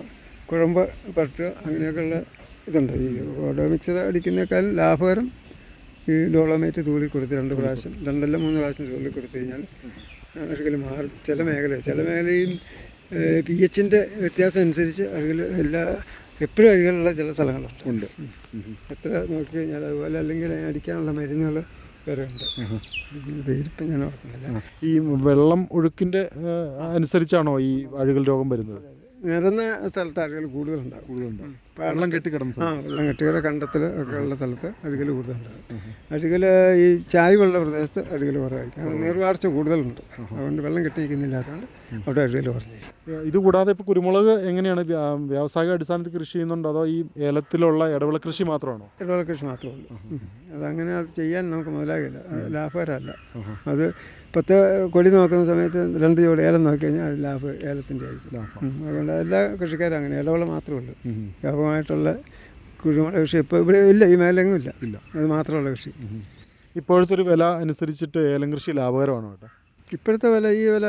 കുഴമ്പ് പട്ടുക അങ്ങനെയൊക്കെയുള്ള ഇതുണ്ട്. ഈ ബോഡോ മിക്സർ അടിക്കുന്നേക്കാളും ലാഭകരം ഈ ഡോളോമേറ്റ് തൂളി കൊടുത്ത് 2 പ്രാവശ്യം 2-3 പ്രാവശ്യം തൂളി കൊടുത്തു കഴിഞ്ഞാൽ അഴുകൽ മാറും. ചില മേഖലയും pHൻ്റെ വ്യത്യാസം അനുസരിച്ച് എപ്പോഴും അഴുകലുള്ള ചില സ്ഥലങ്ങളുണ്ട്. എത്ര നോക്കിക്കഴിഞ്ഞാൽ അതുപോലെ. അല്ലെങ്കിൽ അടിക്കാനുള്ള മരുന്നുകൾ വേറെ ഉണ്ട്. പേരിപ്പം ഞാൻ ഓർക്കുന്നില്ല. ഈ വെള്ളം ഒഴുക്കിൻ്റെ അനുസരിച്ചാണോ ഈ അഴുകൽ രോഗം വരുന്നത്? നിരന്ന സ്ഥലത്ത് അഴുകൽ കൂടുതലുണ്ടാകും. വെള്ളം കെട്ടിക്കിടന്ന വെള്ളം കെട്ടിയുടെ കണ്ടത്തിൽ ഒക്കെ ഉള്ള സ്ഥലത്ത് അഴുകൽ കൂടുതലുണ്ടാകും. അഴുകൽ ഈ ചായ്വുള്ള പ്രദേശത്ത് അഴുകൽ കുറവായിരിക്കും. കാരണം നീർവാർച്ച കൂടുതലുണ്ട്, അതുകൊണ്ട് വെള്ളം കെട്ടി നിൽക്കുന്നില്ലാത്തതുകൊണ്ട് അവിടെ അഴുകൽ കുറഞ്ഞിരിക്കും. ഇതുകൂടാതെ ഇപ്പോൾ കുരുമുളക് എങ്ങനെയാണ് വ്യാവസായിക അടിസ്ഥാനത്തിൽ കൃഷി ചെയ്യുന്നുണ്ടോ, അതോ ഈ ഏലത്തിലുള്ള ഇടവിള കൃഷി മാത്രമാണോ? ഇടവിള കൃഷി മാത്രമേ ഉള്ളൂ. അതങ്ങനെ അത് ചെയ്യാൻ നമുക്ക് മുതലാകില്ല, ലാഭകരമല്ല. അത് 10 കൊടി നോക്കുന്ന സമയത്ത് 2 ജോഡി ഏലം നോക്കി കഴിഞ്ഞാൽ അത് ലാഭം ഏലത്തിൻ്റെ ആയിരിക്കും. അതുകൊണ്ട് എല്ലാ കൃഷിക്കാരും അങ്ങനെ ഇടവിള മാത്രമേ ഉള്ളൂ. വ്യാപകമായിട്ടുള്ള കുരുമുളക് കൃഷി ഇപ്പോൾ ഇവിടെ ഇല്ല, ഈ മേലെങ്ങും ഇല്ല. അത് മാത്രമുള്ള കൃഷി. ഇപ്പോഴത്തെ ഒരു വില അനുസരിച്ചിട്ട് ഏലം കൃഷി ലാഭകരമാണോ കേട്ടോ? ഇപ്പോഴത്തെ വില ഈ വില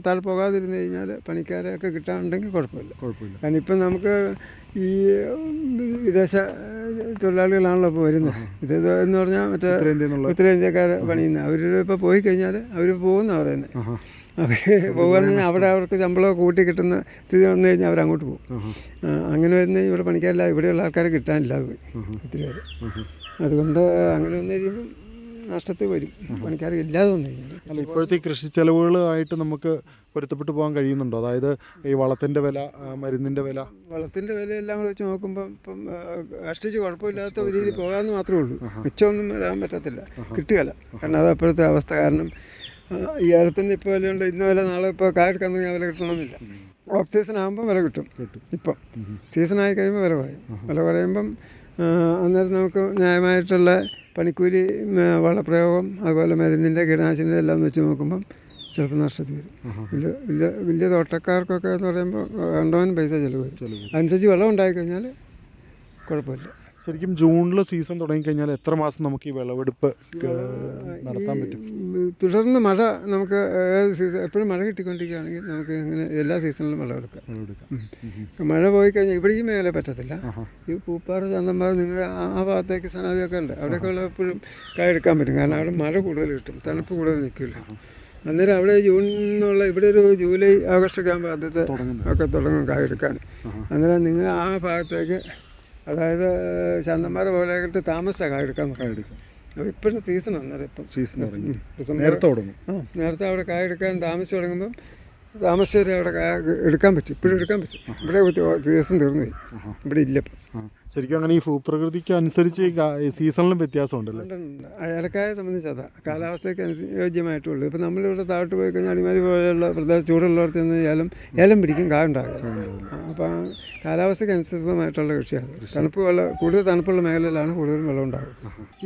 താഴെ പോകാതിരുന്ന് കഴിഞ്ഞാൽ പണിക്കാരെയൊക്കെ കിട്ടാനുണ്ടെങ്കിൽ കുഴപ്പമില്ല. കാരണം ഇപ്പം നമുക്ക് ഈ വിദേശ തൊഴിലാളികളാണല്ലോ ഇപ്പോൾ വരുന്നത്. ഇത് എന്ന് പറഞ്ഞാൽ മറ്റേ ഉത്തരേന്ത്യക്കാർ പണിയുന്നത്. അവരുടെ ഇപ്പോൾ പോയി കഴിഞ്ഞാൽ അവർ പോകുമെന്നാണ് പറയുന്നത്. അവർ പോകുകയെന്ന് പറഞ്ഞാൽ അവിടെ അവർക്ക് ശമ്പളമൊക്കെ കൂട്ടി കിട്ടുന്ന സ്ഥിതി വന്നു കഴിഞ്ഞാൽ അവരങ്ങോട്ട് പോകും. അങ്ങനെ വരുന്ന ഇവിടെ പണിക്കാരില്ല, ഇവിടെയുള്ള ആൾക്കാരെ കിട്ടാനില്ലാതെ പോയി ഒത്തിരി പേര്. അതുകൊണ്ട് അങ്ങനെ വന്നു കഴിയുമ്പം നഷ്ടത്തിൽ വരും, പണിക്കാർ ഇല്ലാതെ വന്നു കഴിഞ്ഞാൽ. അല്ല, ഇപ്പോഴത്തെ കൃഷി ചെലവുകളായിട്ട് നമുക്ക് പൊരുത്തപ്പെട്ടു പോകാൻ കഴിയുന്നുണ്ടോ? അതായത് ഈ വളത്തിൻ്റെ വില, മരുന്നിൻ്റെ വില, വളത്തിൻ്റെ വില എല്ലാം കൂടെ വെച്ച് നോക്കുമ്പോൾ ഇപ്പം കഷ്ടിച്ച് കുഴപ്പമില്ലാത്ത ഒരു രീതി പോകാമെന്ന് മാത്രമേ ഉള്ളൂ. മിച്ചമൊന്നും വരാൻ പറ്റത്തില്ല, കിട്ടുകയില്ല. കാരണം അത് അപ്പോഴത്തെ അവസ്ഥ. കാരണം ഈ ഏലത്തിൻ്റെ ഇപ്പോൾ വിലയുണ്ട്, ഇന്ന വില നാളെ ഇപ്പോൾ കായെടുക്കാൻ തുടങ്ങിയാൽ വില കിട്ടണമെന്നില്ല. ഓഫ് സീസൺ ആകുമ്പോൾ വില കിട്ടും. ഇപ്പം സീസണായി കഴിയുമ്പോൾ വില കുറയും. വില കുറയുമ്പം അന്നേരം നമുക്ക് ന്യായമായിട്ടുള്ള പണിക്കൂലി, വളപ്രയോഗം, അതുപോലെ മരുന്നിൻ്റെ കീടനാശിനിൻ്റെ എല്ലാം വെച്ച് നോക്കുമ്പം ചിലപ്പോൾ നഷ്ടത്തിൽ വരും. വലിയ തോട്ടക്കാർക്കൊക്കെ എന്ന് പറയുമ്പോൾ കണ്ടവൻ പൈസ ചിലവ് വരും. അതനുസരിച്ച് വെള്ളം ഉണ്ടായിക്കഴിഞ്ഞാൽ കുഴപ്പമില്ല. ശരിക്കും ജൂണിൽ സീസൺ തുടങ്ങിക്കഴിഞ്ഞാൽ എത്ര മാസം നമുക്ക് ഈ വിളവെടുപ്പ് നടത്താൻ പറ്റും? തുടർന്ന് മഴ നമുക്ക് ഏത് സീസൺ എപ്പോഴും മഴ കിട്ടിക്കൊണ്ടിരിക്കുകയാണെങ്കിൽ നമുക്ക് അങ്ങനെ എല്ലാ സീസണിലും വിളവെടുക്കാം. മഴ പോയി കഴിഞ്ഞാൽ ഇവിടെ ഈ മേഖല പറ്റത്തില്ല. ഈ പൂപ്പാറ, ചന്തമ്പാറ, നിങ്ങളുടെ ആ ഭാഗത്തേക്ക് സനാദിയൊക്കെ ഉണ്ട്, അവിടെയൊക്കെ ഉള്ള എപ്പോഴും കായെടുക്കാൻ പറ്റും. കാരണം അവിടെ മഴ കൂടുതൽ കിട്ടും, തണുപ്പ് കൂടുതൽ നിൽക്കില്ല. അന്നേരം അവിടെ ജൂണിൽ നിന്നുള്ള ഇവിടെ ഒരു ജൂലൈ ആഗസ്റ്റ് ഒക്കെ ആകുമ്പോൾ ആദ്യത്തെ ഒക്കെ തുടങ്ങും കായെടുക്കാൻ. അന്നേരം നിങ്ങൾ ആ ഭാഗത്തേക്ക്, അതായത് ശാന്തന്മാര പോലെയായിട്ട് താമസിച്ചാൽ കായെടുക്കാൻ അപ്പോൾ ഇപ്പോഴും സീസൺ അന്നേരം ഇപ്പം നേരത്തെ അവിടെ കായെടുക്കാൻ താമസിച്ച് തുടങ്ങുമ്പം താമസിച്ചവരെ അവിടെ എടുക്കാൻ പറ്റും, ഇപ്പോഴും എടുക്കാൻ പറ്റും. ഇവിടെ സീസൺ തീർന്നു പോയി, ഇവിടെ ഇല്ല. ശരിക്കും അങ്ങനെ ഈ ഭൂപ്രകൃതിക്ക് അനുസരിച്ച് സീസണിലും വ്യത്യാസമുണ്ടല്ലോ. ഏലക്കായെ സംബന്ധിച്ച് അതാ കാലാവസ്ഥയ്ക്ക് യോജ്യമായിട്ടുള്ളൂ. ഇപ്പം നമ്മളിവിടെ താഴോട്ട് പോയി കഴിഞ്ഞാൽ അടിമാലി പോലെയുള്ള പ്രദേശം ചൂടുള്ളവർക്ക് നിന്ന് ഏലം പിടിക്കും, കായ ഉണ്ടാകും. അപ്പം കാലാവസ്ഥയ്ക്ക് അനുസൃതമായിട്ടുള്ള കൃഷിയാണ്. കൂടുതൽ തണുപ്പുള്ള മേഖലയിലാണ് കൂടുതലും വെള്ളം ഉണ്ടാകും.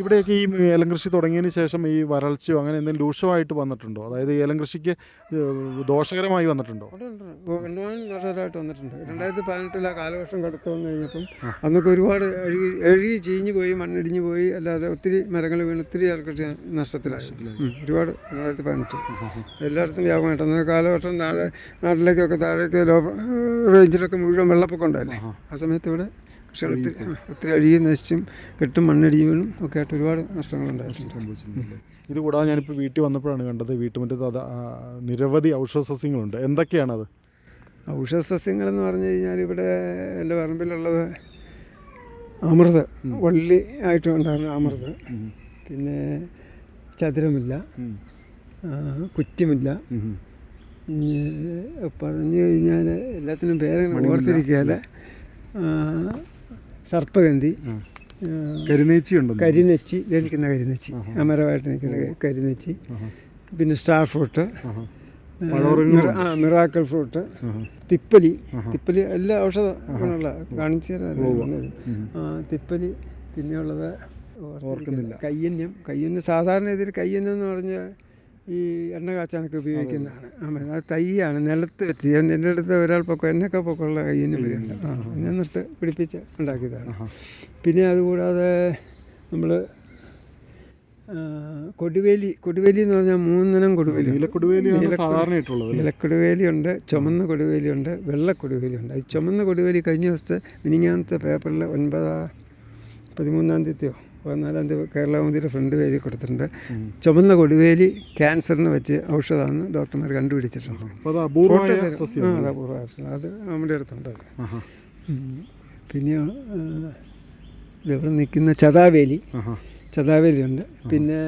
ഇവിടെയൊക്കെ ഈ ഏലം കൃഷി തുടങ്ങിയതിന് ശേഷം ഈ വരൾച്ചയോ അങ്ങനെ എന്തെങ്കിലും രൂക്ഷമായിട്ട് വന്നിട്ടുണ്ടോ? അതായത് ഏലം കൃഷിക്ക് ദോഷകരമായി വന്നിട്ടുണ്ടോ? ദോഷകരമായിട്ട് വന്നിട്ടുണ്ട്. 2018 ആ കാലവർഷം കടന്നു വന്നു കഴിഞ്ഞപ്പം അന്നൊക്കെ ഒരുപാട് എഴുകി ചീഞ്ഞു പോയി, മണ്ണിടിഞ്ഞു പോയി, അല്ലാതെ ഒത്തിരി മരങ്ങൾ വീണ് ഒത്തിരി കൃഷി നഷ്ടത്തിലായി. ഒരുപാട് 2018 എല്ലായിടത്തും വ്യാപകമായിട്ട്. അന്ന് കാലവർഷം നാട്ടിലേക്കൊക്കെ താഴേക്ക് റേഞ്ചിലൊക്കെ മുഴുവൻ വെള്ളപ്പൊക്കം ഉണ്ടായില്ലേ. ആ സമയത്ത് ഇവിടെ കൃഷികൾ ഒത്തിരി അഴുകി നശിച്ചും കെട്ടും മണ്ണിടിഞ്ഞും ഒക്കെ ആയിട്ട് ഒരുപാട് നഷ്ടങ്ങളുണ്ടായിട്ടുണ്ട്. ഇതുകൂടാതെ ഞാനിപ്പോൾ വീട്ടിൽ വന്നപ്പോഴാണ് കണ്ടത്, വീട്ടുമുറ്റത്ത് നിരവധി ഔഷധ സസ്യങ്ങളുണ്ട്. എന്തൊക്കെയാണത്? ഔഷധ സസ്യങ്ങളെന്ന് പറഞ്ഞു കഴിഞ്ഞാൽ ഇവിടെ എൻ്റെ പറമ്പിലുള്ളത് അമൃത, വള്ളി ആയിട്ട് ഉണ്ടാകുന്ന അമൃത, പിന്നെ ചതുരമില്ല, കുറ്റിമില്ല, പറഞ്ഞു കഴിഞ്ഞാൽ എല്ലാത്തിനും പേര് ഓർത്തിരിക്കുകയല്ല, സർപ്പഗന്ധി, കരിനെച്ചി, നിൽക്കുന്ന കരിനെച്ചി, അമരമായിട്ട് നിൽക്കുന്ന കരിനെച്ചി, പിന്നെ സ്റ്റാർ ഫ്രൂട്ട്, മിറാക്കൽ ഫ്രൂട്ട്, തിപ്പലി എല്ലാ ഔഷധ ഗുണമുള്ള കാണിച്ചു തരാം. തിപ്പലി, പിന്നെയുള്ളത് കയ്യന്യം. സാധാരണ ഇതിൽ കയ്യന്യം എന്ന് പറഞ്ഞാൽ ഈ എണ്ണ കാച്ചാനൊക്കെ ഉപയോഗിക്കുന്നതാണ്. അത് തൈയാണ്, നിലത്ത് വെച്ച്. എൻ്റെ അടുത്ത് ഒരാൾ എന്നൊക്കെ പൊക്കമുള്ള കയ്യന്യം വരുന്നുണ്ട്. ഞാൻ നട്ട് പിടിപ്പിച്ച് ഉണ്ടാക്കിയതാണ്. പിന്നെ അതുകൂടാതെ നമ്മൾ കൊടുവേലി എന്ന് പറഞ്ഞാൽ 3 ഇനം കൊടുവേലി. നീലക്കൊടുവേലിയുണ്ട്, ചുമന്ന കൊടുവേലിയുണ്ട്, വെള്ളക്കൊടുവേലിയുണ്ട്. ഈ ചുമന്ന കൊടുവേലി കഴിഞ്ഞ ദിവസത്തെ മിനിങ്ങാമത്തെ പേപ്പറിൽ 13-ാം തീയതിയോ 14-ാം തീയതി കേരളമന്ത്രിയുടെ ഫ്രണ്ട് പേജിൽ കൊടുത്തിട്ടുണ്ട്. ചുമന്ന കൊടുവേലി ക്യാൻസറിന് വെച്ച് ഔഷധമാണെന്ന് ഡോക്ടർമാർ കണ്ടുപിടിച്ചിട്ടുണ്ട്. അത് അപൂർവ, അത് നമ്മുടെ അടുത്തുണ്ട്. പിന്നെ ഇവിടെ നിൽക്കുന്ന ചതാവേലിയുണ്ട്. പിന്നെ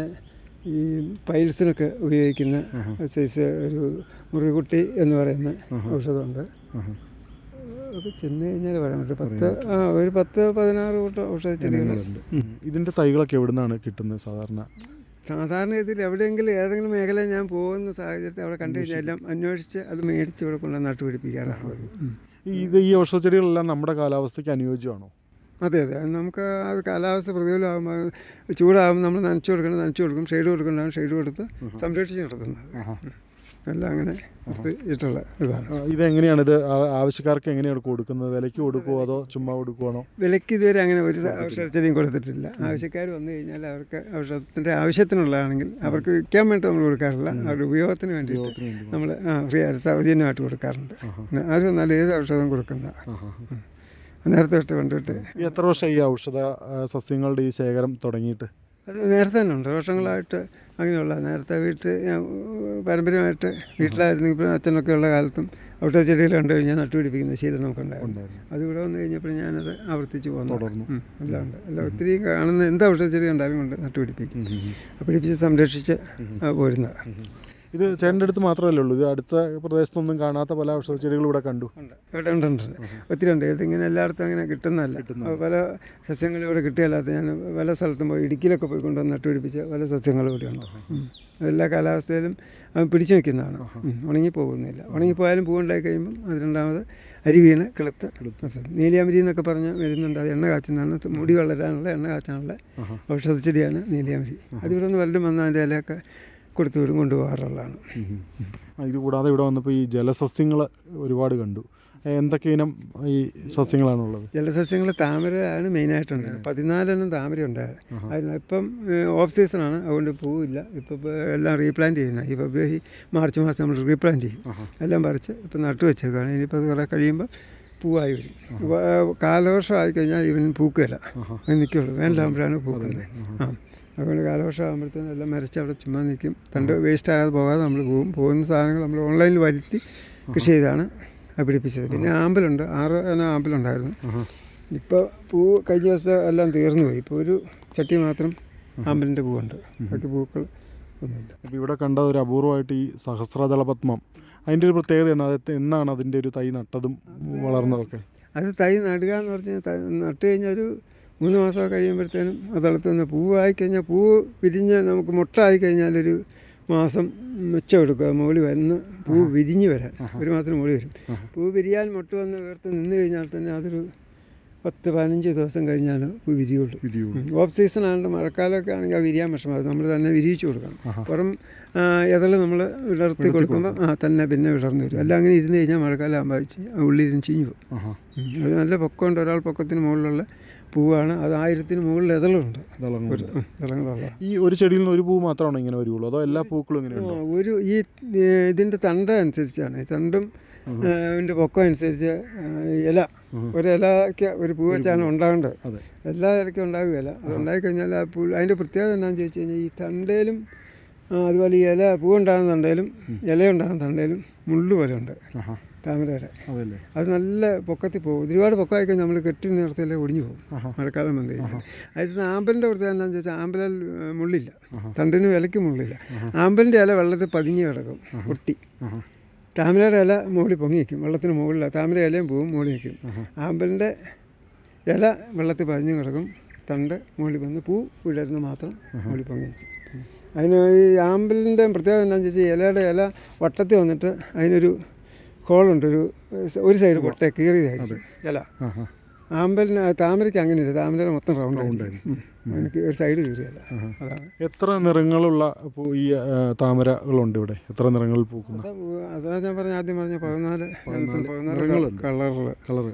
ഈ പൈൽസിനൊക്കെ ഉപയോഗിക്കുന്ന സൈസ് ഒരു മുറികുട്ടി എന്ന് പറയുന്ന ഔഷധമുണ്ട്. ഒക്കെ ചെന്ന് കഴിഞ്ഞാൽ പറയാൻ പറ്റും. ഒരു 10-16 കൂട്ടം ഔഷധച്ചെടികളുണ്ട്. ഇതിൻ്റെ തൈകളൊക്കെ എവിടെ നിന്നാണ് കിട്ടുന്നത് സാധാരണ ഇതിൽ എവിടെയെങ്കിലും ഏതെങ്കിലും മേഖല ഞാൻ പോകുന്ന സാഹചര്യത്തിൽ അവിടെ കണ്ടു കഴിഞ്ഞാൽ എല്ലാം അന്വേഷിച്ച് അത് മേടിച്ച് ഇവിടെ കൊണ്ട് നട്ടുപിടിപ്പിക്കാറാണ്. ഈ ഔഷധച്ചെടികളെല്ലാം നമ്മുടെ കാലാവസ്ഥയ്ക്ക് അനുയോജ്യമാണോ? അതെ അതെ, നമുക്ക് അത് കാലാവസ്ഥ പ്രതികൂലമാകുമ്പോൾ ചൂടാകുമ്പോൾ നമ്മൾ നനച്ചു കൊടുക്കും, ഷെയ്ഡ് കൊടുക്കേണ്ടതാണ് ഷെയ്ഡ് കൊടുത്ത് സംരക്ഷിച്ച് നടത്തുന്നത്. എല്ലാം അങ്ങനെ ഇഷ്ടമുള്ള ഇതാണ്. ഇതെങ്ങനെയാണ് ഇത് ആവശ്യക്കാർക്ക് എങ്ങനെയാണ് കൊടുക്കുന്നത്? വിലയ്ക്ക് കൊടുക്കുമോ അതോ ചുമ്മാ കൊടുക്കുവാണോ? വിലയ്ക്ക് ഇതുവരെ അങ്ങനെ ഒരു ഔഷധച്ചെടിയും കൊടുത്തിട്ടില്ല. ആവശ്യക്കാർ വന്നു കഴിഞ്ഞാൽ അവർക്ക് ഔഷധത്തിൻ്റെ ആവശ്യത്തിനുള്ളതാണെങ്കിൽ അവർക്ക് വിൽക്കാൻ വേണ്ടി നമ്മൾ കൊടുക്കാറില്ല, അവരുടെ ഉപയോഗത്തിന് വേണ്ടിയിട്ട് നമ്മൾ ഫ്രീ ആയിട്ട് സൗജന്യമായിട്ട് കൊടുക്കാറുണ്ട്. അത് നല്ല ഏത് ഔഷധം കൊടുക്കുന്ന നേരത്തെ തൊട്ട് കൊണ്ടിട്ട്. എത്ര വർഷമായി ഈ ഔഷധ സസ്യങ്ങളുടെ ഈ ശേഖരം തുടങ്ങിയിട്ട്? അത് നേരത്തെ തന്നെ ഉണ്ട്, വർഷങ്ങളായിട്ട് അങ്ങനെയുള്ള. നേരത്തെ പാരമ്പര്യമായിട്ട് വീട്ടിലായിരുന്നു. ഇപ്പോൾ അച്ഛനൊക്കെ ഉള്ള കാലത്തും ഔഷധച്ചെടികൾ കണ്ടു കഴിഞ്ഞാൽ നട്ടുപിടിപ്പിക്കുന്ന ശീലം നമുക്കുണ്ടായിരുന്നു. അതിവിടെ വന്നു കഴിഞ്ഞപ്പോൾ ഞാനത് ആവർത്തിച്ച് തുടർന്നു. എല്ലാം ഉണ്ട്, എല്ലാം ഒത്തിരി കാണുന്ന എന്ത് ഔഷധച്ചെടി ഉണ്ടായാലും കൊണ്ട് നട്ടുപിടിപ്പിക്കും, പിടിപ്പിച്ച് സംരക്ഷിച്ച് പോരുന്നത്. ഇത് ചേട്ടൻ്റെ അടുത്ത് മാത്രമല്ലേ ഉള്ളൂ? ഇത് അടുത്ത പ്രദേശത്തൊന്നും കാണാത്ത പല ഔഷധ ചെടികളും ഇവിടെ കണ്ടു. ഇവിടെ ഉണ്ട്, ഒത്തിരി ഉണ്ട്. ഇതിങ്ങനെ എല്ലായിടത്തും അങ്ങനെ കിട്ടുന്നതല്ല. പല സസ്യങ്ങളും ഇവിടെ കിട്ടുകയല്ലാത്ത ഞാൻ പല സ്ഥലത്തും പോയി ഇടുക്കിയിലൊക്കെ പോയി കൊണ്ടുവന്ന് നട്ടുപിടിപ്പിച്ച പല സസ്യങ്ങളും ഇവിടെ ഉണ്ട്. എല്ലാ കാലാവസ്ഥയിലും അത് പിടിച്ചു നിൽക്കുന്നതാണ്, ഉണങ്ങിപ്പോകുന്നില്ല. ഉണങ്ങിപ്പോയാലും പൂവുണ്ടായി കഴിയുമ്പം അത് രണ്ടാമത് അരി വീണ് കിളുത്ത്. നീലിയാമ്പരി എന്നൊക്കെ പറഞ്ഞാൽ വരുന്നുണ്ട്. അത് എണ്ണ കാച്ചുന്നതാണ്, മുടി വളരാനുള്ള എണ്ണ കാച്ചാനുള്ള ഔഷധ ചെടിയാണ് നീലിയാമ്പരി. അതിവിടെ നിന്ന് വല്ലതും വന്ന് അതിൻ്റെ ഇലയൊക്കെ കൊടുത്തുവിടും കൊണ്ടുപോകാറുള്ളതാണ്. ഇത് കൂടാതെ ഇവിടെ വന്നപ്പോൾ ഈ ജലസസ്യങ്ങൾ ഒരുപാട് കണ്ടു. എന്തൊക്കെ ഇനം ഈ സസ്യങ്ങളാണുള്ളത്? ജലസസ്യങ്ങൾ താമരയാണ് മെയിനായിട്ടുണ്ട്. 14 താമര ഉണ്ടായിരുന്നു. ഇപ്പം ഓഫ് സീസണാണ്, അതുകൊണ്ട് പൂവില്ല. ഇപ്പം എല്ലാം റീപ്ലാന്റ് ചെയ്യുന്നത്. ഈ ഫെബ്രുവരി മാർച്ച് മാസം നമ്മൾ റീപ്ലാന്റ് ചെയ്യും. എല്ലാം പറിച്ച് ഇപ്പം നട്ടു വെച്ചേക്കാണ്. ഇനിയിപ്പോൾ അത് കുറേ കഴിയുമ്പോൾ പൂവായി വരും. കാലവർഷം ആയിക്കഴിഞ്ഞാൽ ഇവൻ പൂക്കുകയില്ല, അത് നിൽക്കുള്ളൂ. വേനലാകുമ്പോഴാണ് പൂക്കുന്നത്. അതുകൊണ്ട് കാലവർഷം ആകുമ്പോഴത്തേനും എല്ലാം മരച്ച് അവിടെ ചുമ്മാ നിൽക്കും. തണ്ട് വേസ്റ്റ് ആകാതെ പോകാതെ നമ്മൾ പോകുന്ന സാധനങ്ങൾ നമ്മൾ ഓൺലൈനിൽ വരുത്തി കൃഷി ചെയ്താണ് പിടിപ്പിച്ചത്. പിന്നെ ആമ്പലുണ്ട്, 6 ആമ്പലുണ്ടായിരുന്നു. ഇപ്പോൾ പൂ കഴിഞ്ഞ ദിവസം എല്ലാം തീർന്നു പോയി. ഇപ്പോൾ ഒരു ചട്ടി മാത്രം ആമ്പലിൻ്റെ പൂവുണ്ട്, ബാക്കി പൂക്കൾ ഒന്നുമില്ല. അപ്പോൾ ഇവിടെ കണ്ട ഒരു അപൂർവമായിട്ട് ഈ സഹസ്രദളപത്മം, അതിൻ്റെ ഒരു പ്രത്യേകത എന്നാണ് അതിൻ്റെ ഒരു തൈ നട്ടതും വളർന്നതൊക്കെ? അത് തൈ നടുക എന്ന് പറഞ്ഞാൽ നട്ട് കഴിഞ്ഞാൽ ഒരു 3 മാസം കഴിയുമ്പോഴത്തേനും അതളത്ത് നിന്ന് പൂവായിക്കഴിഞ്ഞാൽ പൂവ് വിരിഞ്ഞ് നമുക്ക് മുട്ടായിക്കഴിഞ്ഞാലൊരു മാസം മിച്ചം എടുക്കുക. മുകളിൽ വന്ന് പൂ വിരിഞ്ഞ് വരാൻ 1 മാസത്തിന് മുകളിൽ വരും. പൂ വിരിയാൻ മുട്ട് വന്ന് ഉയർത്ത് നിന്ന് കഴിഞ്ഞാൽ തന്നെ അതൊരു 10-15 ദിവസം കഴിഞ്ഞാൽ പൂ വിരിയുള്ളൂ. ഓഫ് സീസൺ ആണെങ്കിൽ മഴക്കാലമൊക്കെ ആണെങ്കിൽ അത് വിരിയാൻ വിഷമം. അത് നമ്മൾ തന്നെ വിരിയിച്ചു കൊടുക്കണം. പുറം ഇതള് നമ്മൾ വിടർത്തി കൊടുക്കുമ്പോൾ തന്നെ പിന്നെ വിടർന്നു വരും. എല്ലാം അങ്ങനെ ഇരുന്ന് കഴിഞ്ഞാൽ മഴക്കാലം ആകുമ്പോൾ ഉള്ളിലിരുന്ന് ചീഞ്ഞു പോകും. അത് നല്ല പൊക്കമുണ്ട്, ഒരാൾ പൊക്കത്തിന് മുകളിലുള്ള പൂവാണ്. അത് 1000-ന് മുകളിൽ ഇതളുണ്ട്, ഇതളുകളുള്ള. ഈ ഒരു ചെടിയിൽ നിന്ന് ഒരു പൂ മാത്രമാണോ ഇങ്ങനെ വരുള്ളൂ, അതോ എല്ലാ പൂക്കളും ഇങ്ങനെ? ഇതിൻ്റെ തണ്ട അനുസരിച്ചാണ്. ഈ തണ്ടും ഇതിൻ്റെ പൊക്കം അനുസരിച്ച് ഇല, ഒരു ഇലയ്ക്ക് ഒരു പൂ വെച്ചാണ് ഉണ്ടാകേണ്ടത്. എല്ലാ ഇലയ്ക്കും ഉണ്ടാകുകയില്ല. അത് ഉണ്ടായിക്കഴിഞ്ഞാൽ ആ പൂ അതിൻ്റെ പ്രത്യേകത എന്താണെന്ന് ചോദിച്ചു കഴിഞ്ഞാൽ ഈ തണ്ടയിലും അതുപോലെ ഈ ഇല പൂവുണ്ടാകുന്ന തണ്ടയിലും ഇലയുണ്ടാകുന്ന തണ്ടയിലും മുള്ളു പോലെ ഉണ്ട് താമരയുടെ. അത് നല്ല പൊക്കത്തിൽ പോകും. ഒരുപാട് പൊക്കമായി നമ്മൾ കെട്ടി നിർത്തിയാലേ ഒടിഞ്ഞു പോകും മഴക്കാലം വന്നു കഴിഞ്ഞാൽ. അതിന് ആമ്പലിൻ്റെ പ്രത്യേകത എന്താണെന്ന് ചോദിച്ചാൽ ആമ്പലിൽ മുള്ളില്ല, തണ്ടിനും ഇലയ്ക്കും മുള്ളില്ല. ആമ്പലിൻ്റെ ഇല വെള്ളത്തിൽ പതിഞ്ഞ് കിടക്കും, പൊട്ടി. താമരയുടെ ഇല മുകളിൽ പൊങ്ങി നിൽക്കും, വെള്ളത്തിന് മുകളിൽ. താമര ഇലയും പൂവും മുകളിൽ നിൽക്കും. ആമ്പലിൻ്റെ ഇല വെള്ളത്തിൽ പതിഞ്ഞ് കിടക്കും, തണ്ട് മുകളിൽ വന്ന് പൂ വിടരുന്ന മാത്രം മുകളിൽ പൊങ്ങി നിൽക്കും. അതിന് ഈ ആമ്പലിൻ്റെ പ്രത്യേകത എന്താണെന്ന് ചോദിച്ചാൽ ഇലയുടെ ഇല വട്ടത്തിൽ വന്നിട്ട് അതിനൊരു ഹോളുണ്ട്, ഒരു സൈഡ് പൊട്ട കീറിയതായിരിക്കും ഇല. താമരയ്ക്ക് അങ്ങനെയില്ല, താമര മൊത്തം റൗണ്ടായിരിക്കും, എനിക്ക് ഒരു സൈഡ് കീറിയല്ല. അതാണ്. എത്ര നിറങ്ങളുള്ള ഈ താമരകളുണ്ട് ഇവിടെ? എത്ര നിറങ്ങളിൽ പൂക്കുന്ന? അതാ ഞാൻ ആദ്യം പറഞ്ഞ 14 കളറ്,